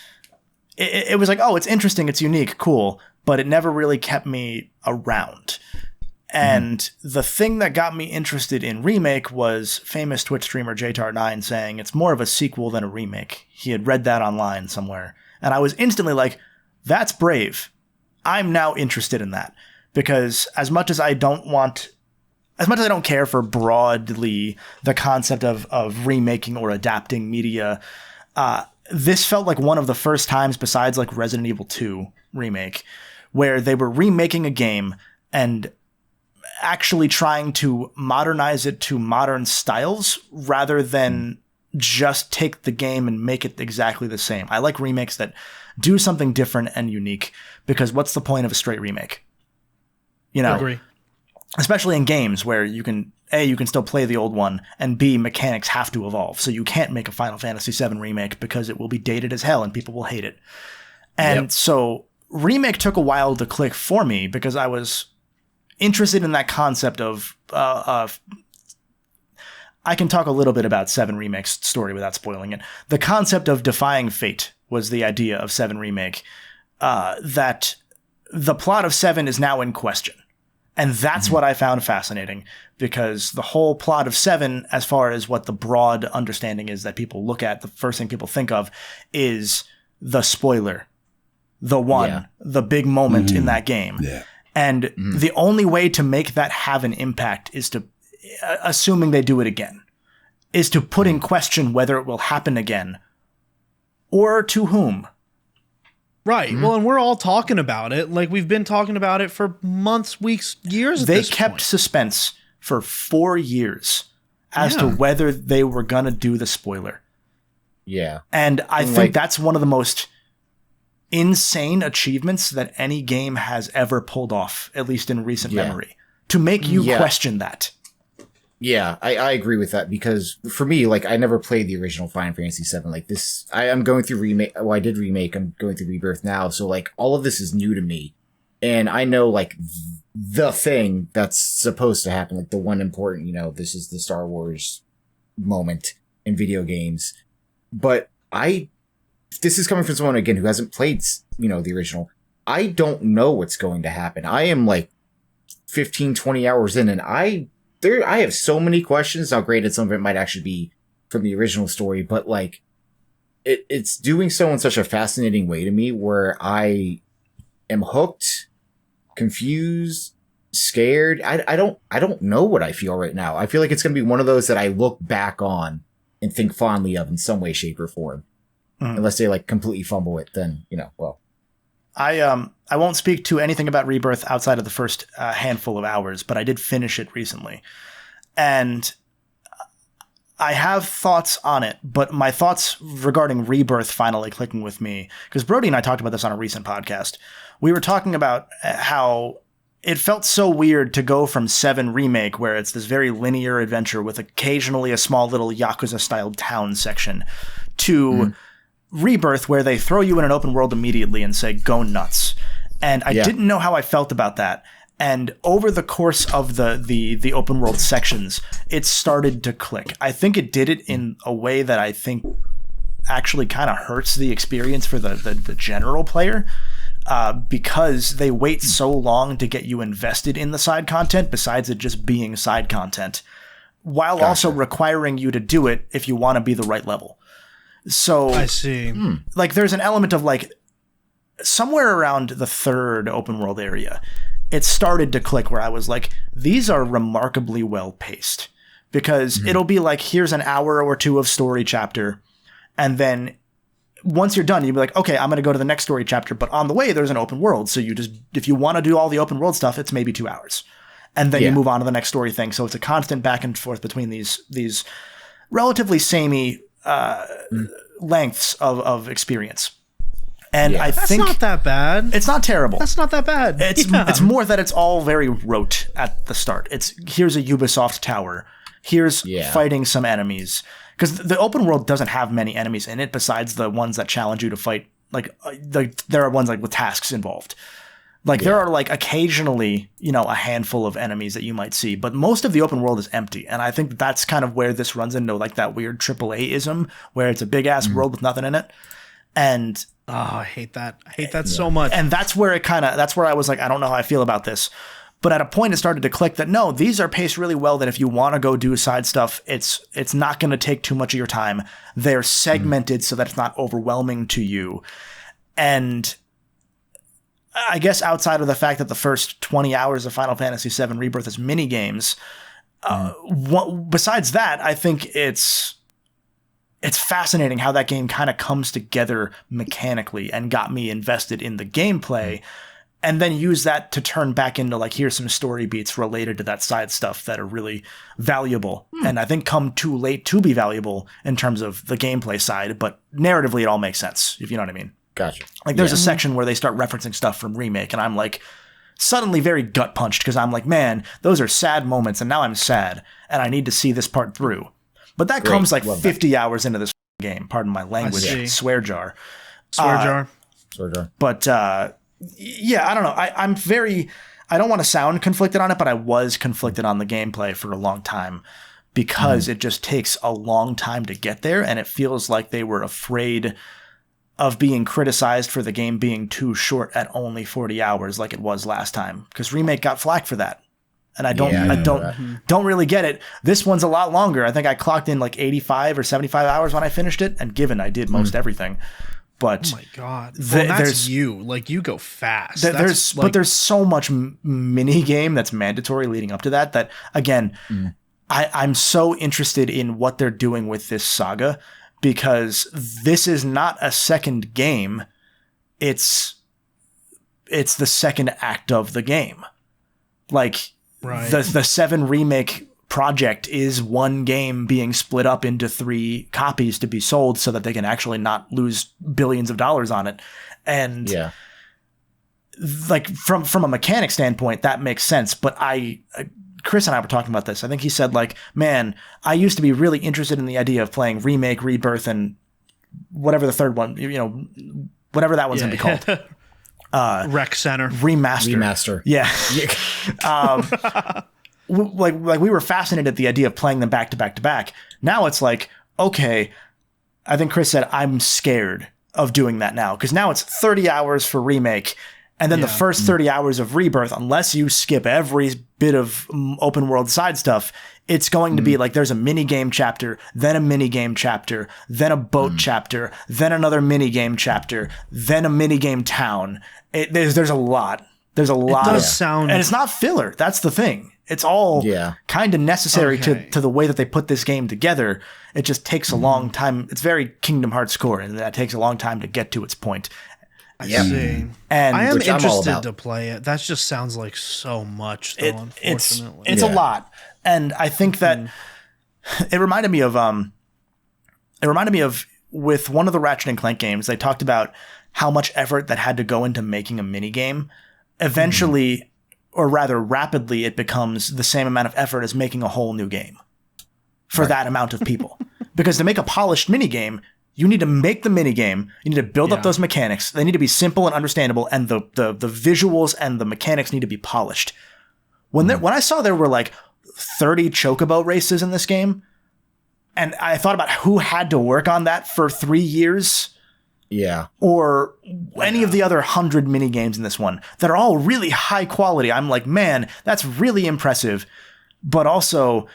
S1: it was like, oh, it's interesting, it's unique, cool, but it never really kept me around. And the thing that got me interested in Remake was famous Twitch streamer JTAR9 saying it's more of a sequel than a remake. He had read that online somewhere. And I was instantly like, that's brave. I'm now interested in that. Because as much as I don't want as much as I don't care for broadly the concept of remaking or adapting media, this felt like one of the first times besides like Resident Evil 2 remake where they were remaking a game and actually trying to modernize it to modern styles rather than just take the game and make it exactly the same. I like remakes that do something different and unique, because what's the point of a straight remake? You know,
S2: I agree.
S1: Especially in games where you can still play the old one, and B, mechanics have to evolve. So you can't make a Final Fantasy VII remake because it will be dated as hell and people will hate it. And so remake took a while to click for me because I was interested in that concept of I can talk a little bit about 7 Remake's story without spoiling it. The concept of defying fate was the idea of 7 Remake, that the plot of 7 is now in question. And that's what I found fascinating, because the whole plot of 7, as far as what the broad understanding is that people look at, the first thing people think of is the spoiler, the one, the big moment in that game. Yeah. And the only way to make that have an impact is to, assuming they do it again, is to put in question whether it will happen again or to whom.
S2: Right. Well, and we're all talking about it. Like, we've been talking about it for months, weeks, years.
S1: They kept suspense for 4 years as to whether they were going to do the spoiler.
S4: Yeah.
S1: And I think that's one of the most insane achievements that any game has ever pulled off, at least in recent memory, to make you question that.
S4: Yeah, I agree with that, because for me, like, I never played the original Final Fantasy VII. Like, this, I'm going through remake. Well, I did remake. I'm going through Rebirth now. So, like, all of this is new to me. And I know, like, the thing that's supposed to happen, like, the one important, this is the Star Wars moment in video games. But this is coming from someone, again, who hasn't played, the original. I don't know what's going to happen. I am, like, 15, 20 hours in, and I have so many questions. Now, granted, some of it might actually be from the original story, but like, it's doing so in such a fascinating way to me, where I am hooked, confused, scared. I don't know what I feel right now. I feel like it's going to be one of those that I look back on and think fondly of in some way, shape, or form. Unless they like completely fumble it, then well.
S1: I won't speak to anything about Rebirth outside of the first handful of hours, but I did finish it recently. And I have thoughts on it, but my thoughts regarding Rebirth finally clicking with me, because Brody and I talked about this on a recent podcast. We were talking about how it felt so weird to go from 7 Remake, where it's this very linear adventure with occasionally a small little Yakuza-style town section, to Rebirth, where they throw you in an open world immediately and say, go nuts. And I didn't know how I felt about that. And over the course of the open world sections, it started to click. I think it did it in a way that I think actually kind of hurts the experience for the general player, because they wait so long to get you invested in the side content, besides it just being side content, while also requiring you to do it if you want to be the right level. So
S2: I see.
S1: Like, there's an element of like somewhere around the 3rd open world area, it started to click where I was like, these are remarkably well paced, because it'll be like, here's an hour or 2 of story chapter. And then once you're done, you'll be like, okay, I'm going to go to the next story chapter. But on the way, there's an open world. So you just, if you want to do all the open world stuff, it's maybe 2 hours. And then you move on to the next story thing. So it's a constant back and forth between these relatively samey lengths of experience. And I think
S2: that's not that bad.
S1: It's not terrible.
S2: That's not that bad.
S1: It's more that it's all very rote at the start. It's, here's a Ubisoft tower. Here's fighting some enemies. Because the open world doesn't have many enemies in it besides the ones that challenge you to fight. Like, there are ones like with tasks involved. Like, there are like occasionally, a handful of enemies that you might see, but most of the open world is empty. And I think that's kind of where this runs into like that weird AAA-ism, where it's a big ass world with nothing in it. And
S2: I hate that. I hate that so much.
S1: And that's where that's where I was like, I don't know how I feel about this. But at a point, it started to click that no, these are paced really well, that if you want to go do side stuff, it's not going to take too much of your time. They're segmented so that it's not overwhelming to you. And I guess outside of the fact that the first 20 hours of Final Fantasy VII Rebirth is mini games, Besides that, I think it's fascinating how that game kind of comes together mechanically and got me invested in the gameplay, and then use that to turn back into like, here's some story beats related to that side stuff that are really valuable. And I think come too late to be valuable in terms of the gameplay side, but narratively it all makes sense, if you know what I mean.
S4: Gotcha.
S1: Like there's a section where they start referencing stuff from Remake, and I'm like suddenly very gut punched because I'm like, man, those are sad moments, and now I'm sad, and I need to see this part through. But that comes like 50 hours into this game. Pardon my language. Swear jar.
S2: Swear jar.
S1: But yeah, I don't know. I don't want to sound conflicted on it, but I was conflicted on the gameplay for a long time because it just takes a long time to get there, and it feels like they were afraid of being criticized for the game being too short at only 40 hours like it was last time, because Remake got flack for that. And I don't really get it. This one's a lot longer. I think I clocked in like 85 or 75 hours when I finished it, and given I did most everything. But
S2: oh my god, that's you. Like you go fast.
S1: There's so much mini game that's mandatory leading up to that. That again, I'm so interested in what they're doing with this saga, because this is not a second game. It's the second act of the game. Like the 7 Remake project is one game being split up into 3 copies to be sold so that they can actually not lose billions of dollars on it. And like from a mechanic standpoint, that makes sense. But Chris and I were talking about this. I think he said like, man, I used to be really interested in the idea of playing Remake, Rebirth, and whatever the third one, whatever that one's going to be called.
S2: Rec Center.
S1: Remaster. Yeah. Like we were fascinated at the idea of playing them back to back to back. Now it's like, okay, I think Chris said, I'm scared of doing that now, because now it's 30 hours for Remake, and then the first 30 hours of Rebirth, unless you skip every bit of open world side stuff, it's going to be like there's a mini game chapter, then a mini game chapter, then a boat chapter, then another mini game chapter, then a mini game town. There's a lot. There's a lot.
S2: It does sound,
S1: and it's not filler. That's the thing. It's all kind of necessary to the way that they put this game together. It just takes a long time. It's very Kingdom Hearts core, and that takes a long time to get to its point.
S2: I see.
S1: And
S2: I am interested to play it. That just sounds like so much, though, unfortunately.
S1: It's a lot. And I think that it reminded me of with one of the Ratchet and Clank games, they talked about how much effort that had to go into making a mini game. Eventually, or rather rapidly, it becomes the same amount of effort as making a whole new game for that amount of people. Because to make a polished mini game, you need to make the mini game. You need to build up those mechanics. They need to be simple and understandable, and the visuals and the mechanics need to be polished. When I saw there were like 30 chocobo races in this game, and I thought about who had to work on that for 3 years.
S4: Yeah.
S1: Or any of the other 100 mini games in this one that are all really high quality. I'm like, man, that's really impressive. But also,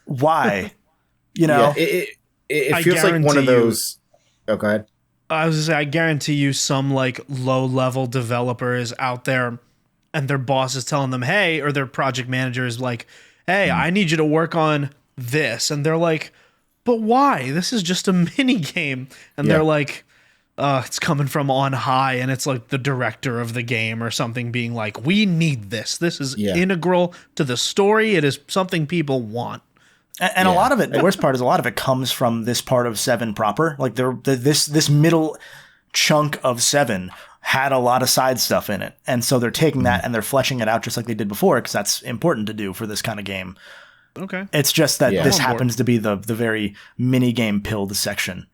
S1: why?
S4: Yeah, it feels like one of those. Oh, go ahead.
S2: I was gonna say, I guarantee you some like low level developer is out there and their boss is telling them, hey, or their project manager is like, hey, I need you to work on this. And they're like, but why? This is just a mini game. And they're like, it's coming from on high, and it's like the director of the game or something being like, we need this. This is integral to the story. It is something people want.
S1: And a lot of it, the worst part is a lot of it comes from this part of 7 proper. Like this middle chunk of 7 had a lot of side stuff in it. And so they're taking that and they're fleshing it out just like they did before, because that's important to do for this kind of game.
S2: Okay.
S1: It's just that this happens to be the very mini game pilled section.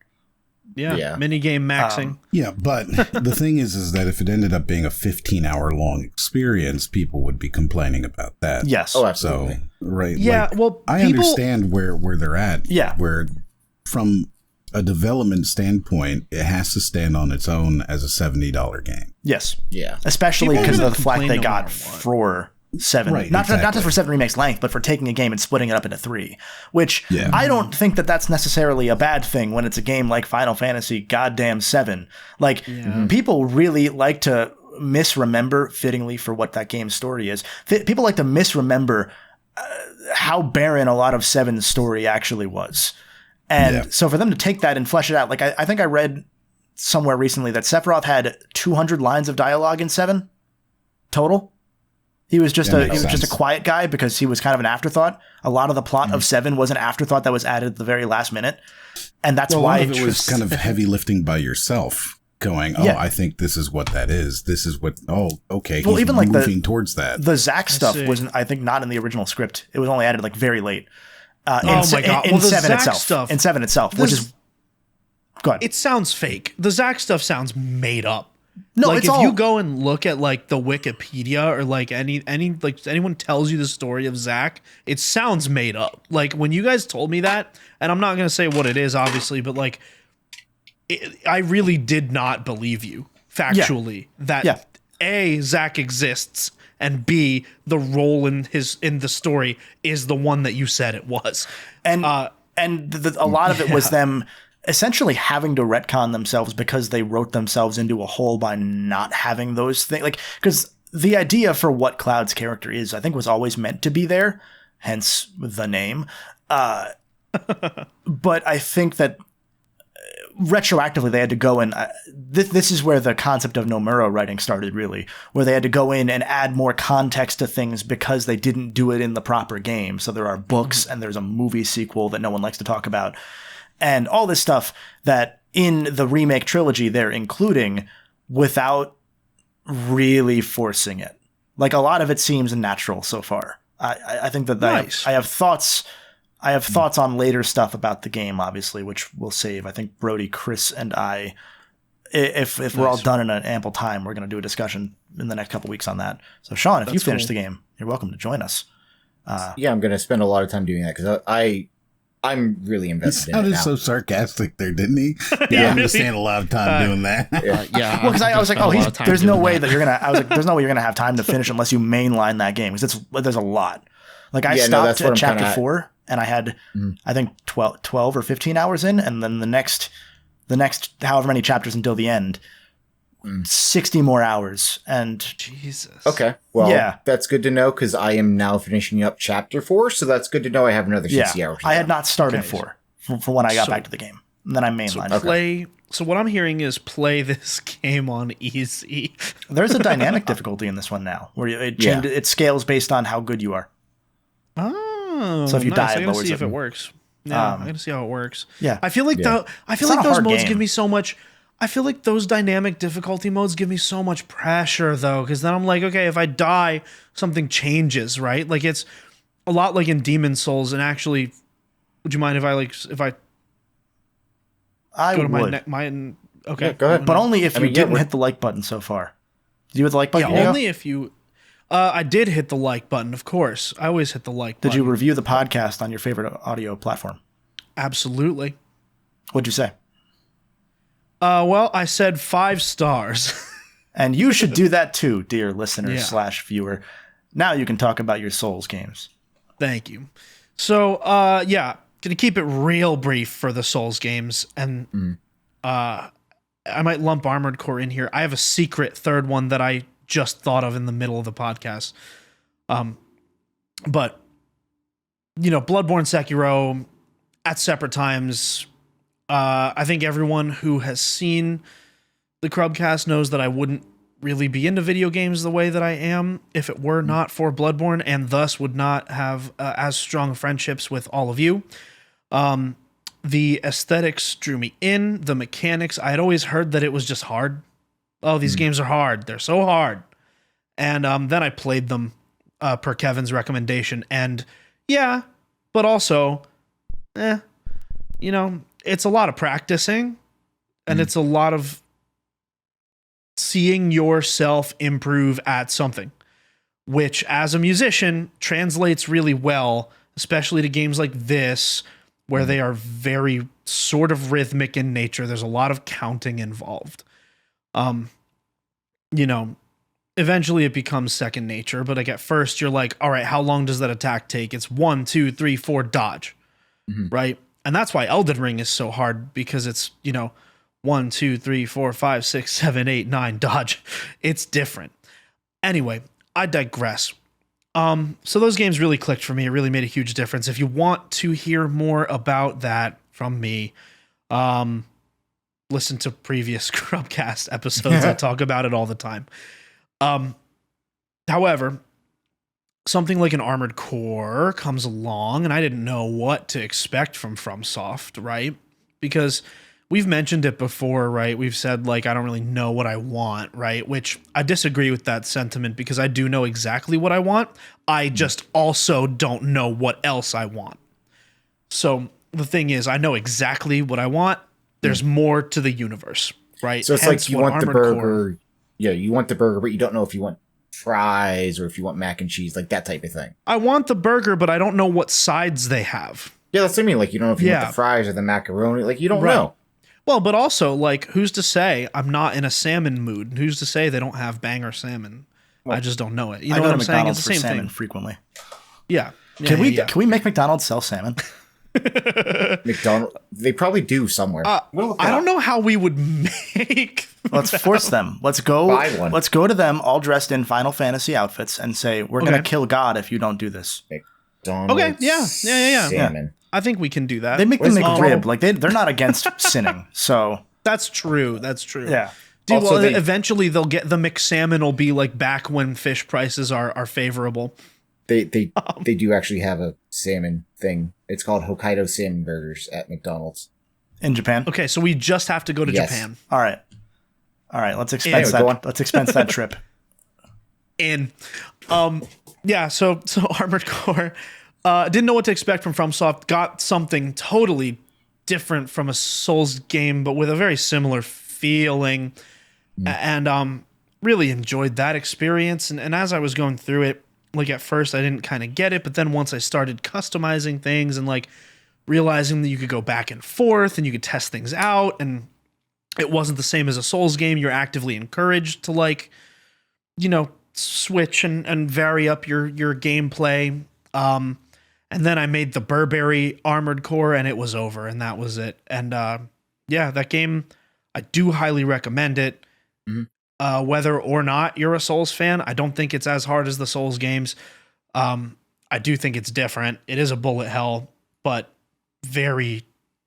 S2: Yeah. Mini game maxing.
S3: But the thing is that if it ended up being a 15-hour long experience, people would be complaining about that.
S1: Yes.
S4: Oh, absolutely.
S3: So, right.
S2: Yeah.
S3: Like,
S2: well,
S3: I understand where they're at.
S1: Yeah.
S3: Where from a development standpoint, it has to stand on its own as a $70 game.
S1: Yes.
S4: Yeah.
S1: Especially because of the flack they got
S2: for
S1: for 7.
S3: Right,
S1: not just for 7 Remake's length, but for taking a game and splitting it up into 3. Which I don't think that that's necessarily a bad thing when it's a game like Final Fantasy goddamn 7. Like, people really like to misremember, fittingly for what that game's story is, people like to misremember how barren a lot of Seven's story actually was. And so for them to take that and flesh it out, like I think I read somewhere recently that Sephiroth had 200 lines of dialogue in 7 total. He was just a quiet guy because he was kind of an afterthought. A lot of the plot of 7 was an afterthought that was added at the very last minute. And that's why
S3: it was kind of heavy lifting by yourself. Going, I think this is what that is. This is what. Oh, okay.
S1: Well, even like
S3: moving towards that.
S1: The Zack stuff wasn't, I think, not in the original script. It was only added like very late.
S2: Oh my god!
S1: In 7 itself. In 7 itself, which is. Go ahead.
S2: It sounds fake. The Zack stuff sounds made up.
S1: No,
S2: like
S1: it's
S2: if
S1: all...
S2: you go and look at like the Wikipedia or like any like anyone tells you the story of Zack, it sounds made up. Like when you guys told me that, and I'm not gonna say what it is, obviously, but like. I really did not believe you factually that A, Zack exists, and B, the role in the story is the one that you said it was.
S1: And a lot of it was them essentially having to retcon themselves because they wrote themselves into a hole by not having those things. Like, because the idea for what Cloud's character is, I think, was always meant to be there, hence the name. But I think that retroactively they had to go and this is where the concept of Nomura writing started, really, where they had to go in and add more context to things because they didn't do it in the proper game. So there are books and there's a movie sequel that no one likes to talk about and all this stuff that in the remake trilogy they're including without really forcing it. Like a lot of it seems natural so far. I think that
S2: nice.
S1: I have thoughts on later stuff about the game, obviously, which we'll save. I think Brody, Chris, and I, if we're all done in an ample time, we're going to do a discussion in the next couple weeks on that. So, Sean, if you finish the game, you're welcome to join us.
S4: I'm going to spend a lot of time doing that because I'm really invested in it now.
S3: He sounded so sarcastic there, didn't he? Yeah, I'm going to spend a lot of time doing that.
S1: Well, because I was like, there's no way that you're going to, I was like, there's no way you're going to have time to finish unless you mainline that game because there's a lot. Like I stopped at chapter 4. And I had, I think, 12 or 15 hours in. And then the next however many chapters until the end, 60 more hours. And
S2: Jesus.
S4: Okay. Well, that's good to know because I am now finishing up chapter 4. So that's good to know I have another 60 hours.
S1: I had not started 4 for when I got back to the game. And then I mainlined.
S2: So what I'm hearing is play this game on easy.
S1: There's a dynamic difficulty in this one now where it scales based on how good you are.
S2: Oh.
S1: So if you die,
S2: I'm gonna see if it works. Yeah, I'm gonna see how it works.
S1: Yeah,
S2: I feel like those modes give me so much. I feel like those dynamic difficulty modes give me so much pressure though, because then I'm like, okay, if I die, something changes, right? Like it's a lot like in Demon Souls. And actually, would you mind if I
S1: go to
S2: my okay,
S4: yeah, go ahead,
S1: but only if you didn't hit the like button so far. Did you hit the like button?
S2: Yeah, only if you. I did hit the like button, of course. I always hit the like button.
S1: Did you review the podcast on your favorite audio platform?
S2: Absolutely.
S1: What'd you say?
S2: Well, I said 5 stars.
S1: And you should do that too, dear listener / viewer. Now you can talk about your Souls games.
S2: Thank you. So, gonna keep it real brief for the Souls games. And I might lump Armored Core in here. I have a secret third one that I just thought of in the middle of the podcast. But Bloodborne, Sekiro at separate times. I think everyone who has seen the Crubcast knows that I wouldn't really be into video games the way that I am if it were not for Bloodborne, and thus would not have as strong friendships with all of you. The aesthetics drew me in, the mechanics. I had always heard that it was just hard. Oh, these games are hard. They're so hard. And then I played them per Kevin's recommendation. And but also, it's a lot of practicing and it's a lot of seeing yourself improve at something, which as a musician translates really well, especially to games like this, where they are very sort of rhythmic in nature. There's a lot of counting involved. Eventually it becomes second nature, but like at first you're like, all right, how long does that attack take? It's 1, 2, 3, 4 dodge. Right. And that's why Elden Ring is so hard, because it's, 1, 2, 3, 4, 5, 6, 7, 8, 9 dodge. It's different. Anyway, I digress. So those games really clicked for me. It really made a huge difference. If you want to hear more about that from me, listen to previous Crubcast episodes. I talk about it all the time. However, something like an Armored Core comes along, and I didn't know what to expect from FromSoft, right? Because we've mentioned it before, right? We've said, like, I don't really know what I want, right? Which I disagree with that sentiment because I do know exactly what I want. I just also don't know what else I want. So the thing is, I know exactly what I want. There's more to the universe, right?
S4: So it's
S2: Hence
S4: like you want the burger. Yeah, you want the burger, but you don't know if you want fries or if you want mac and cheese, like that type of thing.
S2: I want the burger, but I don't know what sides they have.
S4: Yeah, that's what I mean. Like, you don't know if you want the fries or the macaroni. Like, you don't know.
S2: Well, but also, like, who's to say I'm not in a salmon mood? Who's to say they don't have banger salmon? Well, I just don't know it. You know what I'm saying? It's the same
S1: salmon
S2: thing.
S1: Frequently.
S2: Yeah.
S1: Can we make McDonald's sell salmon?
S4: McDonald's, they probably do somewhere.
S2: I don't know how we would make.
S1: Let's force them. Let's go.
S4: Buy one.
S1: Let's go to them all dressed in Final Fantasy outfits and say, "We're gonna kill God if you don't do this."
S4: McDonald's.
S2: Okay. Yeah.
S4: Salmon.
S2: I think we can do that.
S1: They make the McRib. Like they're not against sinning. So
S2: that's true. That's true.
S1: Yeah.
S2: Dude, well, eventually they'll get the McSalmon will be like back when fish prices are favorable.
S4: They do actually have a salmon thing. It's called Hokkaido salmon burgers at McDonald's
S1: in Japan.
S2: Okay, so we just have to go to Japan.
S1: All right. Let's expense that. Let's expense that trip.
S2: Yeah. So Armored Core. Didn't know what to expect from FromSoft. Got something totally different from a Souls game, but with a very similar feeling, and really enjoyed that experience. And as I was going through it, like at first I didn't kind of get it, but then once I started customizing things and like realizing that you could go back and forth and you could test things out, and it wasn't the same as a Souls game. You're actively encouraged to, like, you know, switch and vary up your gameplay. And then I made the Burberry Armored Core and it was over, and that was it. And that game, I do highly recommend it. Whether or not you're a Souls fan, I don't think it's as hard as the Souls games. I do think it's different. It is a bullet hell, but very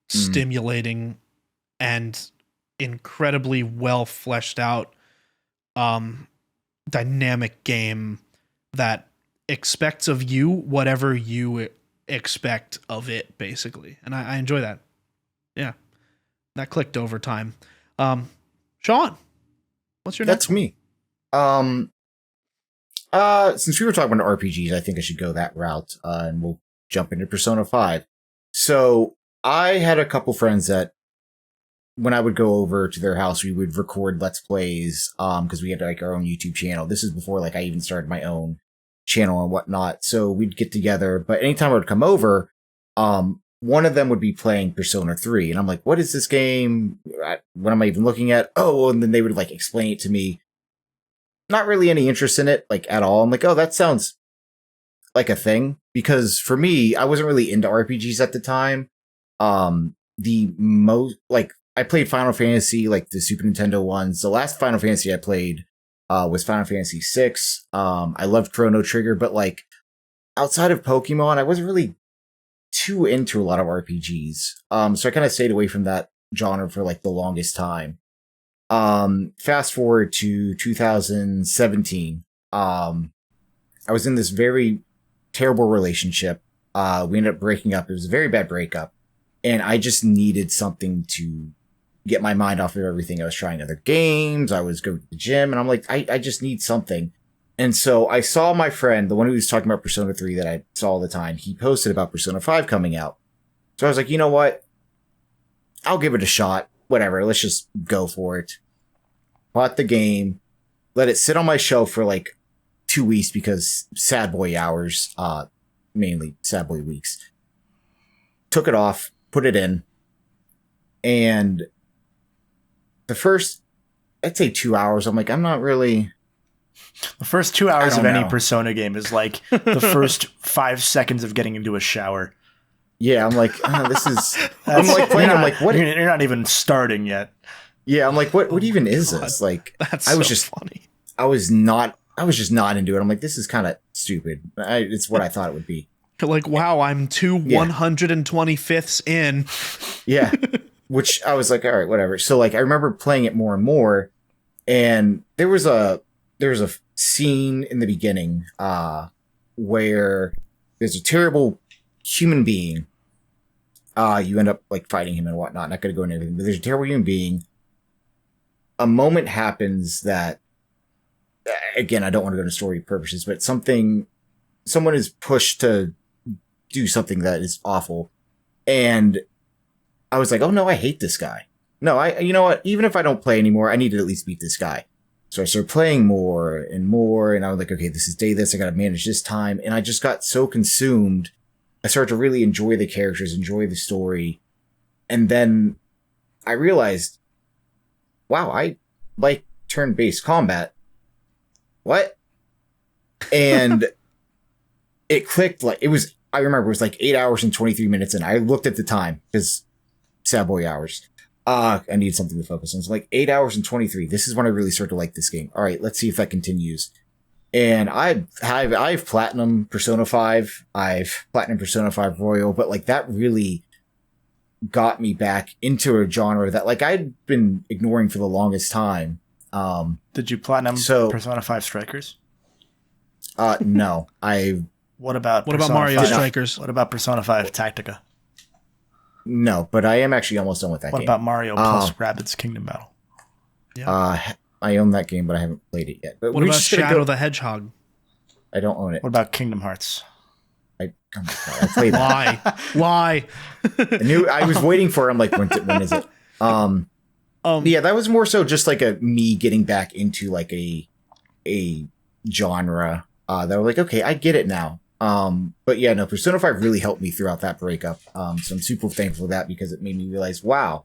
S2: stimulating and incredibly well fleshed out dynamic game that expects of you whatever you expect of it, basically. And I enjoy that. Yeah. That clicked over time. Sean, what's your
S4: next? That's me. Since we were talking about RPGs, I think I should go that route, and we'll jump into Persona 5. So I had a couple friends that when I would go over to their house, we would record Let's Plays, because we had like our own YouTube channel. This is before like I even started my own channel and whatnot. So we'd get together, but anytime I would come over, one of them would be playing Persona 3. And I'm like, what is this game? What am I even looking at? Oh, and then they would like explain it to me. Not really any interest in it, like at all. I'm like, oh, that sounds like a thing. Because for me, I wasn't really into RPGs at the time. I played Final Fantasy, like the Super Nintendo ones. The last Final Fantasy I played was Final Fantasy VI. I loved Chrono Trigger, but like outside of Pokemon, I wasn't really too into a lot of RPGs. So I kind of stayed away from that genre for like the longest time. Fast forward to 2017. I was in this very terrible relationship. We ended up breaking up. It was a very bad breakup. And I just needed something to get my mind off of everything. I was trying other games. I was going to the gym, and I'm like, I just need something. And so I saw my friend, the one who was talking about Persona 3 that I saw all the time, he posted about Persona 5 coming out. So I was like, you know what? I'll give it a shot. Whatever. Let's just go for it. Bought the game, let it sit on my shelf for like 2 weeks because sad boy hours, mainly sad boy weeks. Took it off, put it in, and the first, I'd say 2 hours, I'm like, I'm not really...
S1: The first 2 hours of any Persona game is like the first 5 seconds of getting into a shower.
S4: Yeah, I'm like, this is... I'm like playing, I'm like, what?
S1: You're not even starting yet.
S4: Yeah, I'm like, what even is this? Like,
S2: That's I was so just funny.
S4: I was not I was just not into it. I'm like, this is kind of stupid. It's what I thought it would be.
S2: Like, wow, I'm 125ths in.
S4: Yeah. Which I was like, all right, whatever. So like, I remember playing it more and more, and there was a scene in the beginning where there's a terrible human being. You end up like fighting him and whatnot. Not going to go into everything, but there's a terrible human being. A moment happens that, again, I don't want to go into story purposes, but someone is pushed to do something that is awful, and I was like, oh no, I hate this guy. No, you know what? Even if I don't play anymore, I need to at least beat this guy. So I started playing more and more, and I was like, okay, this is day this, I gotta manage this time. And I just got so consumed. I started to really enjoy the characters, enjoy the story. And then I realized, wow, I like turn-based combat. What? And it clicked, like, I remember it was like 8 hours and 23 minutes, and I looked at the time, because sad boy hours. I need something to focus on. It's like 8 hours and 23. This is when I really start to like this game. All right, let's see if that continues. And I've platinum Persona 5. I've platinum Persona 5 Royal, but like that really got me back into a genre that like I'd been ignoring for the longest time.
S1: Did you platinum Persona 5 Strikers?
S4: No.
S1: What about
S2: Mario
S1: 5?
S2: Strikers?
S1: What about Persona 5 Tactica?
S4: No, but I am actually almost done with that game.
S1: What about Mario plus Rabbids Kingdom Battle?
S2: Yeah.
S4: I own that game, but I haven't played it yet. But
S2: what about Shadow the Hedgehog?
S4: I don't own it.
S1: What about Kingdom Hearts?
S4: I played that.
S2: Why?
S4: I was waiting for it. I'm like, when is it? Yeah, that was more so just like me getting back into like a genre that was like, okay, I get it now. But yeah, no, Persona 5 really helped me throughout that breakup. So I'm super thankful for that because it made me realize, wow,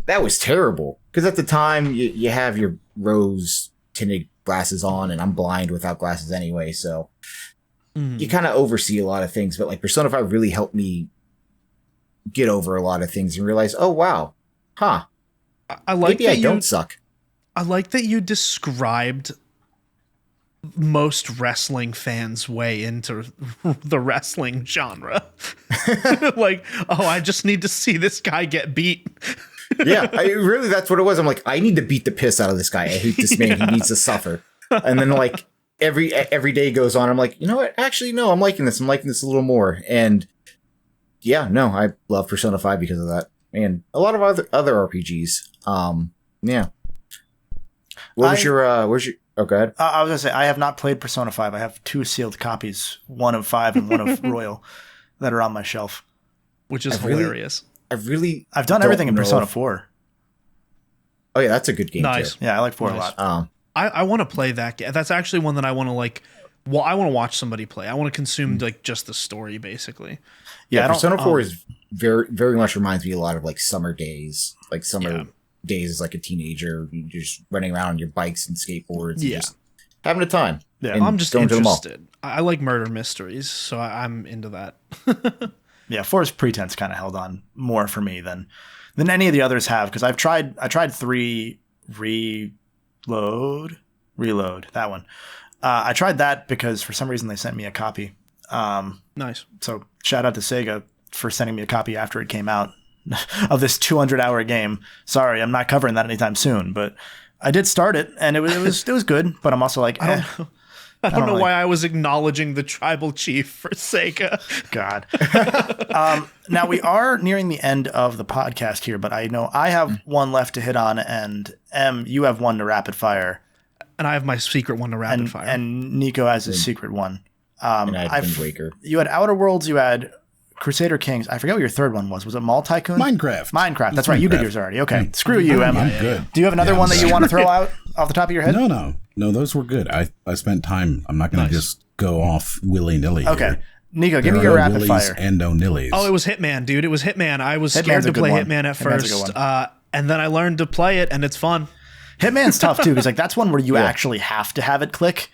S4: that was terrible. Because at the time, you have your rose tinted glasses on, and I'm blind without glasses anyway, so you kind of oversee a lot of things. But like Persona 5 really helped me get over a lot of things and realize, oh wow,
S2: I like
S4: maybe I don't suck.
S2: I like that you described most wrestling fans' way into the wrestling genre. Like, oh, I just need to see this guy get beat.
S4: Yeah, that's what it was. I'm like, I need to beat the piss out of this guy. I hate this man. He needs to suffer. And then like every day goes on. I'm like, you know what? Actually, no, I'm liking this. I'm liking this a little more. And yeah, no, I love Persona 5 because of that. And a lot of other RPGs. Yeah. Where's your, oh, go ahead.
S1: I was going to say, I have not played Persona 5. I have 2 sealed copies, one of 5 and one of Royal, that are on my shelf.
S2: Which is hilarious.
S1: I've done everything in Persona 4.
S4: Oh, yeah, that's a good game.
S2: Nice.
S4: Too.
S1: Yeah, I like 4 a lot.
S2: I want to play that game. That's actually one that I want to like. Well, I want to watch somebody play. I want to consume like just the story, basically.
S4: Yeah, Persona 4 is very, very much reminds me a lot of like summer days. Like summer days as like a teenager, you're just running around on your bikes and skateboards. And just having a time.
S2: Yeah, I'm just interested. I like murder mysteries, so I'm into that.
S1: Yeah, 4's Pretense kind of held on more for me than any of the others have, because I tried 3 Reload, that one. I tried that because for some reason they sent me a copy.
S2: Nice.
S1: So shout out to Sega for sending me a copy after it came out of this 200-hour game. Sorry, I'm not covering that anytime soon, but I did start it and it was good. But I'm also like,
S2: I don't know why I was acknowledging the tribal chief for Sega.
S1: God. Now we are nearing the end of the podcast here, but I know I have one left to hit on, and you have one to rapid fire.
S2: And I have my secret one to rapid fire.
S1: And Nicco has his secret one.
S4: And I had Wind Waker.
S1: You had Outer Worlds, you had Crusader Kings. I forget what your third one was. Was it Mall Tycoon?
S3: Minecraft.
S1: That's right. You did yours already. Okay. Screw you, Em.
S3: I'm good.
S1: Do you have another one that you want to throw out off the top of your head?
S3: No, those were good. I spent time. I'm not going to just go off willy-nilly.
S1: Okay.
S3: Here.
S1: Nicco, give me your rapid fire.
S3: And no nillies.
S2: Oh, it was Hitman, dude. It was Hitman. I was scared to play Hitman at first. And then I learned to play it, and it's fun.
S1: Hitman's tough, too, because like that's one where you actually have to have it click.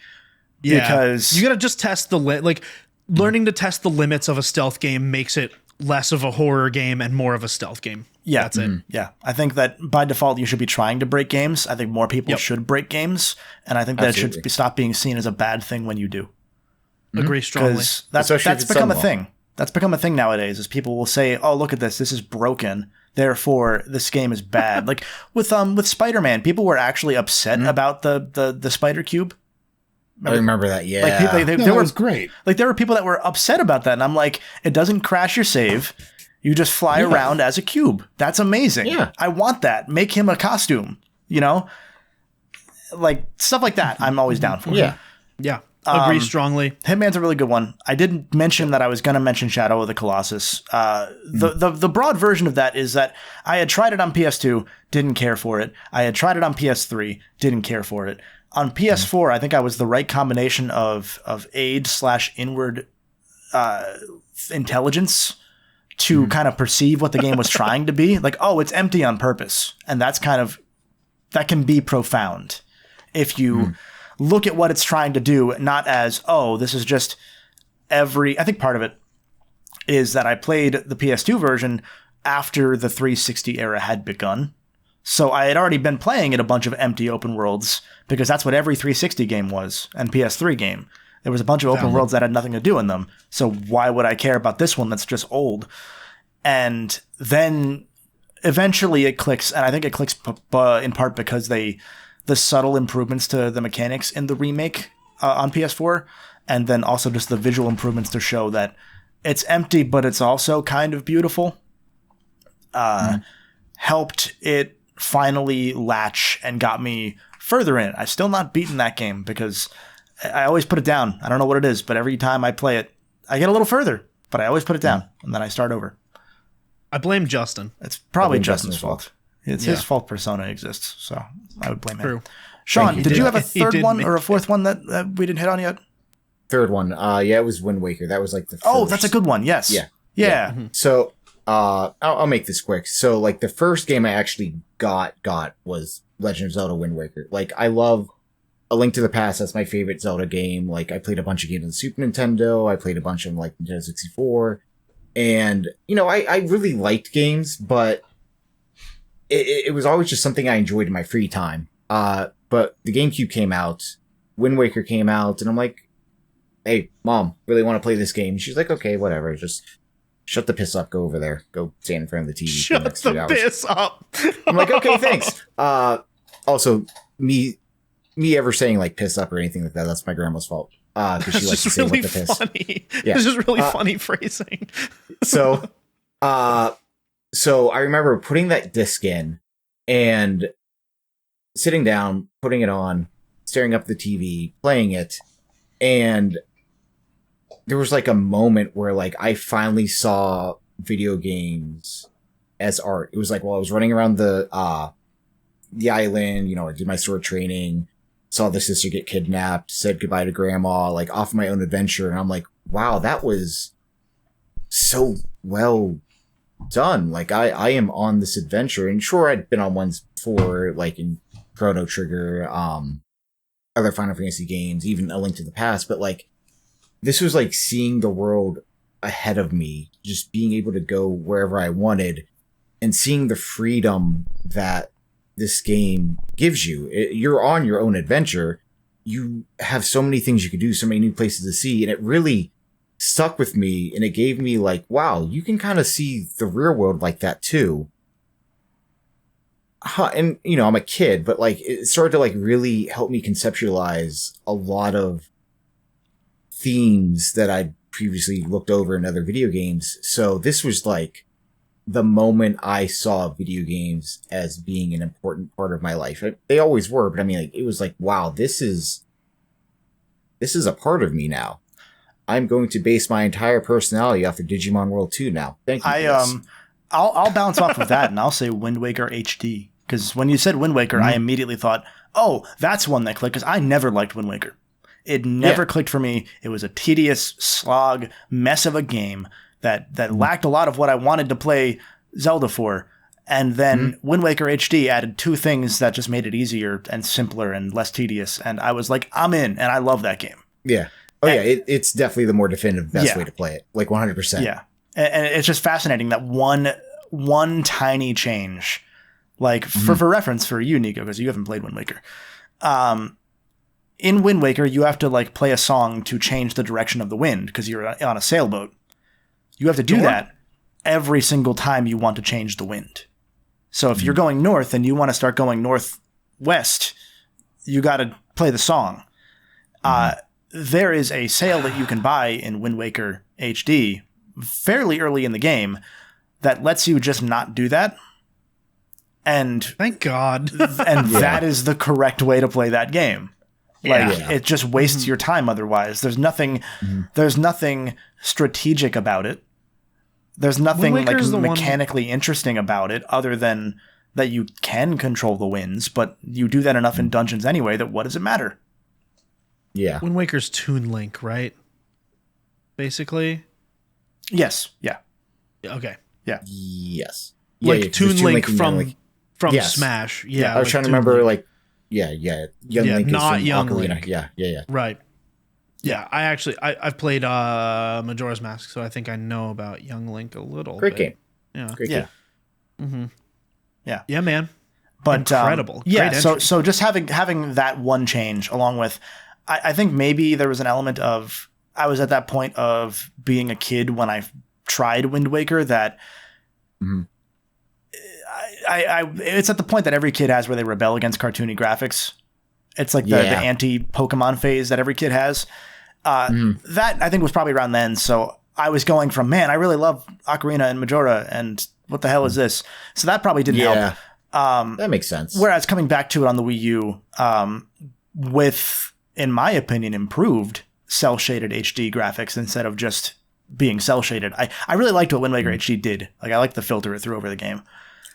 S1: Yeah. Because
S2: you got to just test learning to test the limits of a stealth game makes it less of a horror game and more of a stealth game.
S1: Yeah,
S2: that's it.
S1: Yeah, I think that by default you should be trying to break games. I think more people should break games, and I think that it should stop being seen as a bad thing when you do.
S2: Agree strongly.
S1: Because that's become a thing. That's become a thing nowadays. Is people will say, "Oh, look at this. This is broken. Therefore, this game is bad." Like with Spider-Man, people were actually upset about the spider cube.
S4: I remember that. Yeah,
S1: like
S3: That was great.
S1: Like there were people that were upset about that, and I'm like, it doesn't crash your save. You just fly around as a cube. That's amazing.
S4: Yeah,
S1: I want that. Make him a costume. Like stuff like that. I'm always down for.
S2: Yeah. Agree strongly.
S1: Hitman's a really good one. I didn't mention that I was going to mention Shadow of the Colossus. The broad version of that is that I had tried it on PS2, didn't care for it. I had tried it on PS3, didn't care for it. On PS4, I think I was the right combination of age/inward intelligence to kind of perceive what the game was trying to be. Like, oh, it's empty on purpose. And that can be profound if you look at what it's trying to do, not as, oh, this is just I think part of it is that I played the PS2 version after the 360 era had begun. So I had already been playing in a bunch of empty open worlds because that's what every 360 game was and PS3 game. There was a bunch of open worlds that had nothing to do in them. So why would I care about this one that's just old? And then eventually it clicks, and I think it clicks in part because the subtle improvements to the mechanics in the remake on PS4, and then also just the visual improvements to show that it's empty, but it's also kind of beautiful, helped it finally latch and got me further in it. I've still not beaten that game because I always put it down. I don't know what it is, but every time I play it, I get a little further, but I always put it down, and then I start over.
S2: I blame Justin.
S1: It's probably Justin's fault. It's his fault Persona exists, so I would blame him.
S2: True.
S1: Sean, did you have a third one or a fourth one that we didn't hit on yet?
S4: Third one. It was Wind Waker. That was like the first.
S1: Oh, that's a good one. Yes. Yeah.
S4: Mm-hmm. So, I'll make this quick. So, like, the first game I actually got was Legend of Zelda Wind Waker. Like, I love A Link to the Past. That's my favorite Zelda game. Like, I played a bunch of games on the Super Nintendo. I played a bunch on, like, Nintendo 64. And, I really liked games, but it was always just something I enjoyed in my free time. But the GameCube came out, Wind Waker came out, and I'm like, hey, Mom, really want to play this game? She's like, okay, whatever. Just shut the piss up. Go over there. Go stand in front of the TV.
S2: Shut the piss up.
S4: I'm like, okay, thanks. Also, me ever saying like piss up or anything like that, that's my grandma's fault. Because she likes to say
S2: really
S4: what the piss.
S2: Funny. Yeah. It's just really funny phrasing.
S4: So I remember putting that disc in and sitting down, putting it on, staring up at the TV, playing it, and there was like a moment where like I finally saw video games as art. It was like while I was running around the island, I did my sword training, saw the sister get kidnapped, said goodbye to grandma, like off my own adventure, and I'm like, wow, that was so well done. Like I am on this adventure, and sure, I'd been on ones before, like in Chrono Trigger, other Final Fantasy games, even A Link to the Past, but like this was like seeing the world ahead of me, just being able to go wherever I wanted and seeing the freedom that this game gives you. You're on your own adventure. You have so many things you can do, so many new places to see, and it really stuck with me, and it gave me like, wow, you can kind of see the real world like that too. And, I'm a kid, but like, it started to like really help me conceptualize a lot of themes that I'd previously looked over in other video games. So this was like the moment I saw video games as being an important part of my life. They always were, but I mean, like, it was like, wow, this is a part of me now. I'm going to base my entire personality off of Digimon World 2 now. Thank you.
S1: I'll bounce off of that and I'll say Wind Waker HD. Because when you said Wind Waker, I immediately thought, oh, that's one that clicked, because I never liked Wind Waker. It never clicked for me. It was a tedious slog mess of a game that lacked a lot of what I wanted to play Zelda for. And then Wind Waker HD added two things that just made it easier and simpler and less tedious. And I was like, I'm in, and I love that game.
S4: Yeah. Oh, yeah, it's definitely the more definitive, best way to play it. Like 100%.
S1: Yeah. And it's just fascinating that one tiny change, like for reference for you, Nicco, because you haven't played Wind Waker. In Wind Waker, you have to like play a song to change the direction of the wind because you're on a sailboat. You have to do that every single time you want to change the wind. So if you're going north and you want to start going northwest, you got to play the song. There is a sail that you can buy in Wind Waker HD fairly early in the game that lets you just not do that. And
S2: thank God.
S1: That is the correct way to play that game. It just wastes your time otherwise. There's nothing strategic about it. There's nothing like mechanically interesting about it other than that you can control the winds, but you do that enough in dungeons anyway that what does it matter?
S4: Yeah.
S2: Wind Waker's Toon Link, right? Basically?
S1: Yes. Yeah.
S2: Okay.
S1: Yeah.
S4: Yes.
S2: Like Toon Link from Smash. Yeah.
S4: I was trying to remember Link. Young Link
S2: not
S4: is from
S2: Young
S4: Ocarina.
S2: Link.
S4: Yeah.
S2: Right. Yeah, I've played Majora's Mask, so I think I know about Young Link a little.
S4: Great game.
S2: Yeah.
S4: Great game.
S2: Mm-hmm.
S1: Yeah.
S2: Yeah, man.
S1: But
S2: incredible.
S1: Yeah. So just having that one change along with, I think maybe there was an element of I was at that point of being a kid when I tried Wind Waker that. It's at the point that every kid has where they rebel against cartoony graphics. It's like the anti-Pokemon phase that every kid has. That I think was probably around then. So I was going from, man, I really love Ocarina and Majora, and what the hell is this? So that probably didn't help.
S4: That makes sense.
S1: Whereas coming back to it on the Wii U, with, in my opinion, improved cel-shaded HD graphics instead of just being cel-shaded. I really liked what Wind Waker HD did. Like I liked the filter it threw over the game.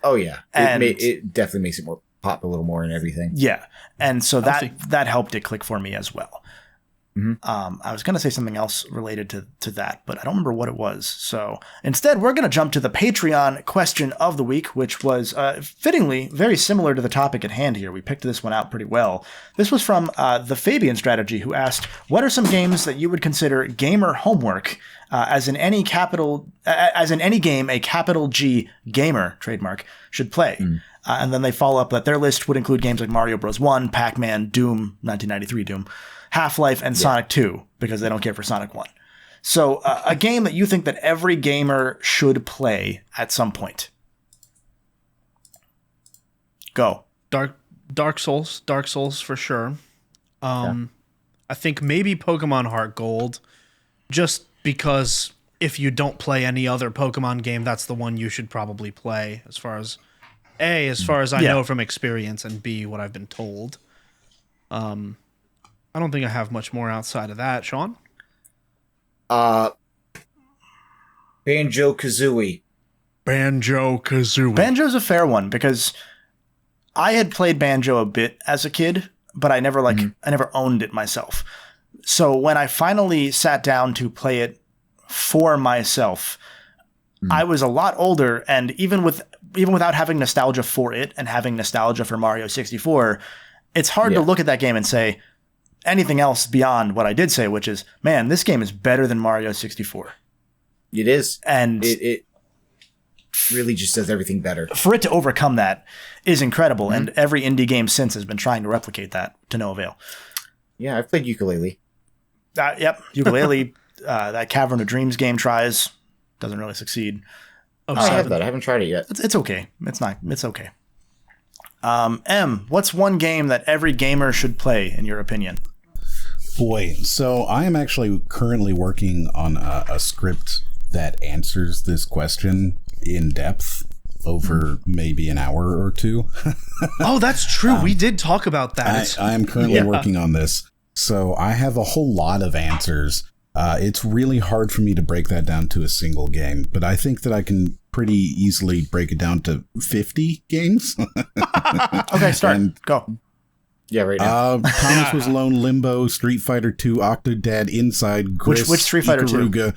S4: Oh yeah, it definitely makes it more pop a little more and everything.
S1: Yeah, and so that helped it click for me as well. I was going to say something else related to that, but I don't remember what it was. So instead, we're going to jump to the Patreon question of the week, which was fittingly very similar to the topic at hand here. We picked this one out pretty well. This was from the Fabian Strategy, who asked, what are some games that you would consider gamer homework, as in any game a capital G gamer, trademark, should play? And then they follow up that their list would include games like Mario Bros. 1, Pac-Man, Doom, 1993 Doom, Half-Life, and Sonic 2, because they don't care for Sonic 1. So a game that you think that every gamer should play at some point. Go.
S2: Dark Souls for sure. I think maybe Pokemon Heart Gold, just because if you don't play any other Pokemon game, that's the one you should probably play, as far as I know from experience, and B, what I've been told. I don't think I have much more outside of that. Sean?
S4: Banjo-Kazooie.
S1: Banjo's a fair one, because I had played Banjo a bit as a kid, but I never I never owned it myself. So when I finally sat down to play it for myself, I was a lot older, and even without having nostalgia for it and having nostalgia for Mario 64, it's hard to look at that game and say anything else beyond what I did say, which is, man, this game is better than Mario 64.
S4: It is.
S1: And
S4: it really just does everything better.
S1: For it to overcome that is incredible, and every indie game since has been trying to replicate that to no avail.
S4: Yeah, I've played Ukulele.
S1: Yep, Ukulele. That Cavern of Dreams game tries. Doesn't really succeed.
S4: I have that. I haven't tried it yet.
S1: It's okay. It's okay. M, what's one game that every gamer should play, in your opinion?
S3: Boy, so I am actually currently working on a script that answers this question in depth over maybe an hour or two.
S2: Oh, that's true. We did talk about that.
S3: I am currently working on this. So I have a whole lot of answers. It's really hard for me to break that down to a single game, but I think that I can pretty easily break it down to 50 games.
S1: Okay, start. Go.
S4: Yeah, right now.
S3: Thomas Was Alone, Limbo, Street Fighter 2, Octodad, Inside, Gris,
S1: which Street Fighter 2?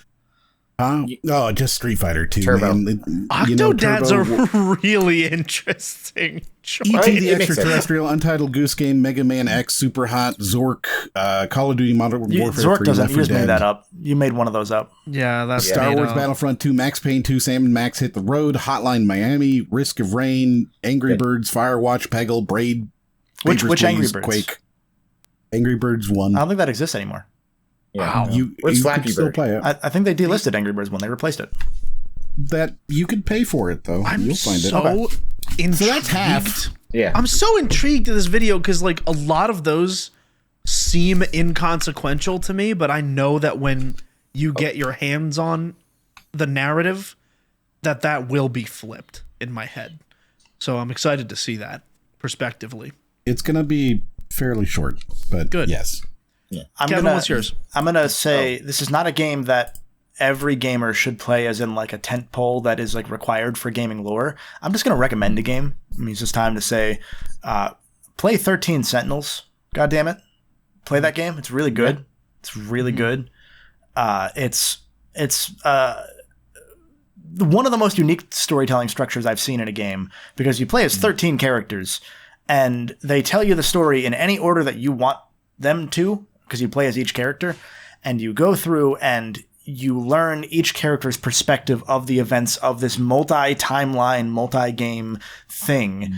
S3: Oh, just Street Fighter 2,
S4: Turbo.
S3: man.
S2: Octodad's
S3: Turbo,
S2: a really interesting choice.
S3: E.T. the
S4: It makes
S3: Extraterrestrial, Untitled Goose Game, Mega Man X, Super Hot, Zork, Call of Duty Modern Warfare 3,
S1: Zork doesn't.
S3: Left
S1: You
S3: 4
S1: just made
S3: Dead,
S1: that up. You made one of those up.
S2: Yeah, that's
S3: Star Wars Battlefront 2, Max Payne 2, Sam and Max Hit the Road, Hotline Miami, Risk of Rain, Angry Birds, Firewatch, Peggle, Braid,
S1: Which
S3: Papers,
S1: Angry
S3: Please,
S1: Birds?
S3: Quake. Angry Birds 1.
S1: I don't think that exists anymore.
S4: Yeah.
S3: You
S4: What's
S3: could
S4: Flappy
S3: still
S4: Bird?
S3: play it.
S1: I think they delisted Angry Birds when they replaced it.
S3: That you could pay for it though.
S2: I'm
S3: You'll find it.
S2: so intrigued.
S3: So that's half.
S4: Yeah.
S2: I'm so intrigued in this video because like a lot of those seem inconsequential to me, but I know that when you get your hands on the narrative, that will be flipped in my head. So I'm excited to see that perspectively.
S3: It's gonna be fairly short, but
S2: Good.
S3: yes.
S2: Kevin, what's yours?
S1: I'm gonna say this is not a game that every gamer should play as in like a tent pole that is like required for gaming lore. I'm just gonna recommend a game. I mean, it's just time to say, play 13 Sentinels. God damn it, play that game. It's really good. Yeah. It's really good. It's one of the most unique storytelling structures I've seen in a game because you play as 13 characters and they tell you the story in any order that you want them to, because you play as each character, and you go through and you learn each character's perspective of the events of this multi-timeline, multi-game thing.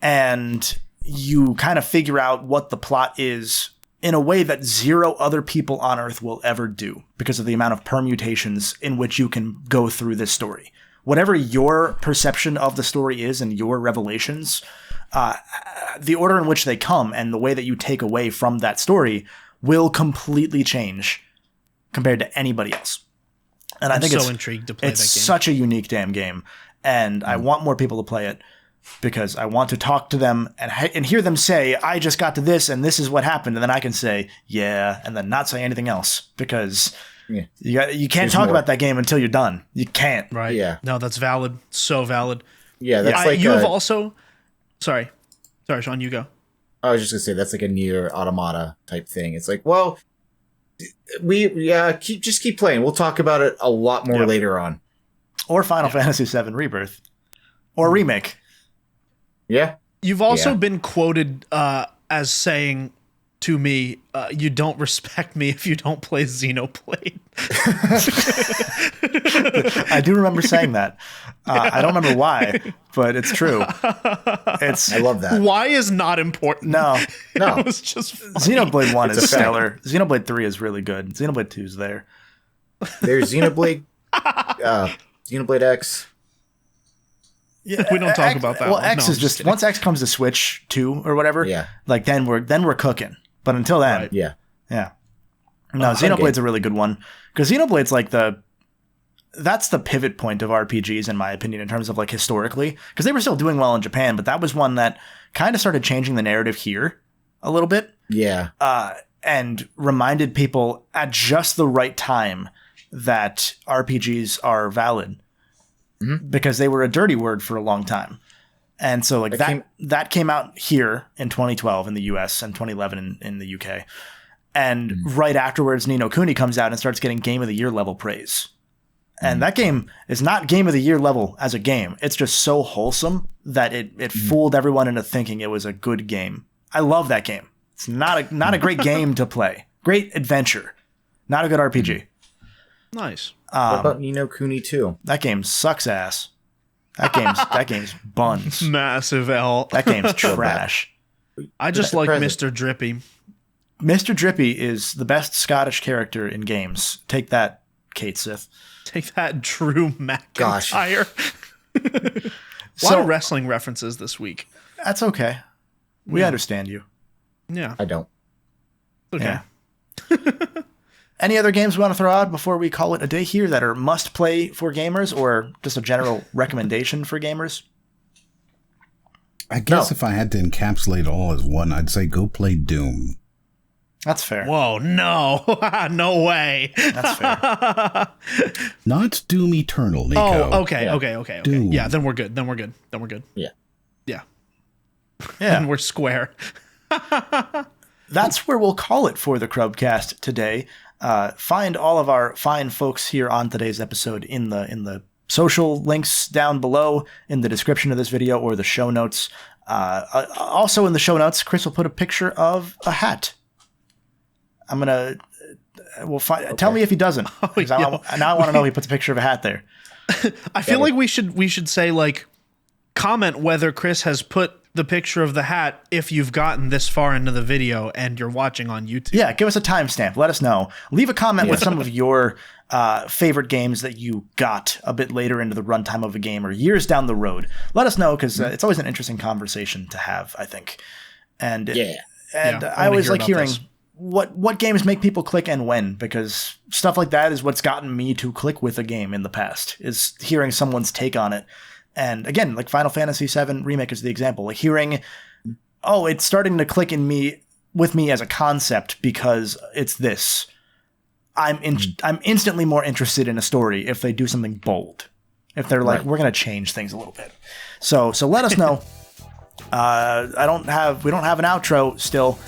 S1: And you kind of figure out what the plot is in a way that zero other people on Earth will ever do because of the amount of permutations in which you can go through this story. Whatever your perception of the story is and your revelations, the order in which they come and the way that you take away from that story will completely change compared to anybody else. And I think
S2: so intrigued to play that game.
S1: It's such a unique damn game, and I want more people to play it because I want to talk to them and hear them say, I just got to this and this is what happened, and then I can say, yeah, and then not say anything else because you can't talk about that game until you're done. You can't.
S2: Right.
S4: Yeah.
S2: No, that's valid. So valid.
S4: Yeah, that's like
S2: you have also... Sorry, Sean, you go.
S4: I was just gonna say that's like a Nier Automata type thing. It's like, well, just keep playing. We'll talk about it a lot more later on.
S1: Or Final Fantasy VII Rebirth, or remake.
S4: Yeah.
S2: You've also been quoted as saying to me, "You don't respect me if you don't play Xenoblade."
S1: I do remember saying that. I don't remember why, but it's true.
S4: I love that.
S2: Why is not important.
S1: No.
S2: It was just funny.
S1: Xenoblade 1 is
S4: a fact.
S1: stellar. Xenoblade 3 is really good. Xenoblade 2 is there.
S4: There's Xenoblade, Xenoblade X.
S1: Yeah,
S2: We don't talk about that
S1: Well,
S2: one.
S1: X
S2: No,
S1: is
S2: I'm
S1: just
S2: kidding.
S1: once X comes to Switch 2 or whatever.
S4: Yeah.
S1: Like then we're cooking. But until then,
S2: Right.
S4: Yeah.
S1: yeah. No, Xenoblade's a really good one because Xenoblade's like that's the pivot point of RPGs in my opinion in terms of like historically, because they were still doing well in Japan, but that was one that kind of started changing the narrative here a little bit.
S4: Yeah.
S1: And reminded people at just the right time that RPGs are valid because they were a dirty word for a long time. And so like that came out here in 2012 in the US and 2011 in the UK. And right afterwards, Ni no Kuni comes out and starts getting Game of the Year level praise. And that game is not Game of the Year level as a game. It's just so wholesome that it fooled everyone into thinking it was a good game. I love that game. It's not a great game to play. Great adventure. Not a good RPG.
S2: Nice.
S4: What about Ni no Kuni 2?
S1: That game sucks ass. That game's buns.
S2: Massive L.
S1: That game's trash.
S2: I just like
S4: Present.
S2: Mr. Drippy.
S1: Mr. Drippy is the best Scottish character in games. Take that, Kate Sith.
S2: Take that, Drew McIntyre. A lot of wrestling references this week.
S1: That's okay. We understand you.
S2: Yeah.
S4: I don't.
S2: Okay.
S1: Yeah. Any other games we want to throw out before we call it a day here that are must play for gamers or just a general recommendation for gamers?
S3: I guess if I had to encapsulate all as one, I'd say go play Doom.
S1: That's fair.
S2: Whoa, no. No way.
S1: That's fair.
S3: Not Doom Eternal, Nicco.
S2: Oh, okay.
S3: Doom.
S2: Yeah, then we're good.
S4: Yeah.
S2: Yeah.
S1: Yeah.
S2: And we're square.
S1: That's where we'll call it for the Crubcast today. Find all of our fine folks here on today's episode in the social links down below in the description of this video or the show notes. Also in the show notes, Chris will put a picture of a hat. Tell me if he doesn't. Now I want to know if he puts a picture of a hat there.
S2: I feel like we should say, like, comment whether Chris has put the picture of the hat if you've gotten this far into the video and you're watching on YouTube.
S1: Yeah, give us a timestamp. Let us know. Leave a comment with some of your favorite games that you got a bit later into the runtime of a game or years down the road. Let us know, because it's always an interesting conversation to have, I think. And I always like hearing what games make people click and when, because stuff like that is what's gotten me to click with a game in the past, is hearing someone's take on it. And again, like Final Fantasy VII Remake is the example. Like hearing, it's starting to click with me as a concept because it's this. I'm instantly more interested in a story if they do something bold. If they're like, we're going to change things a little bit. So let us know. We don't have an outro still.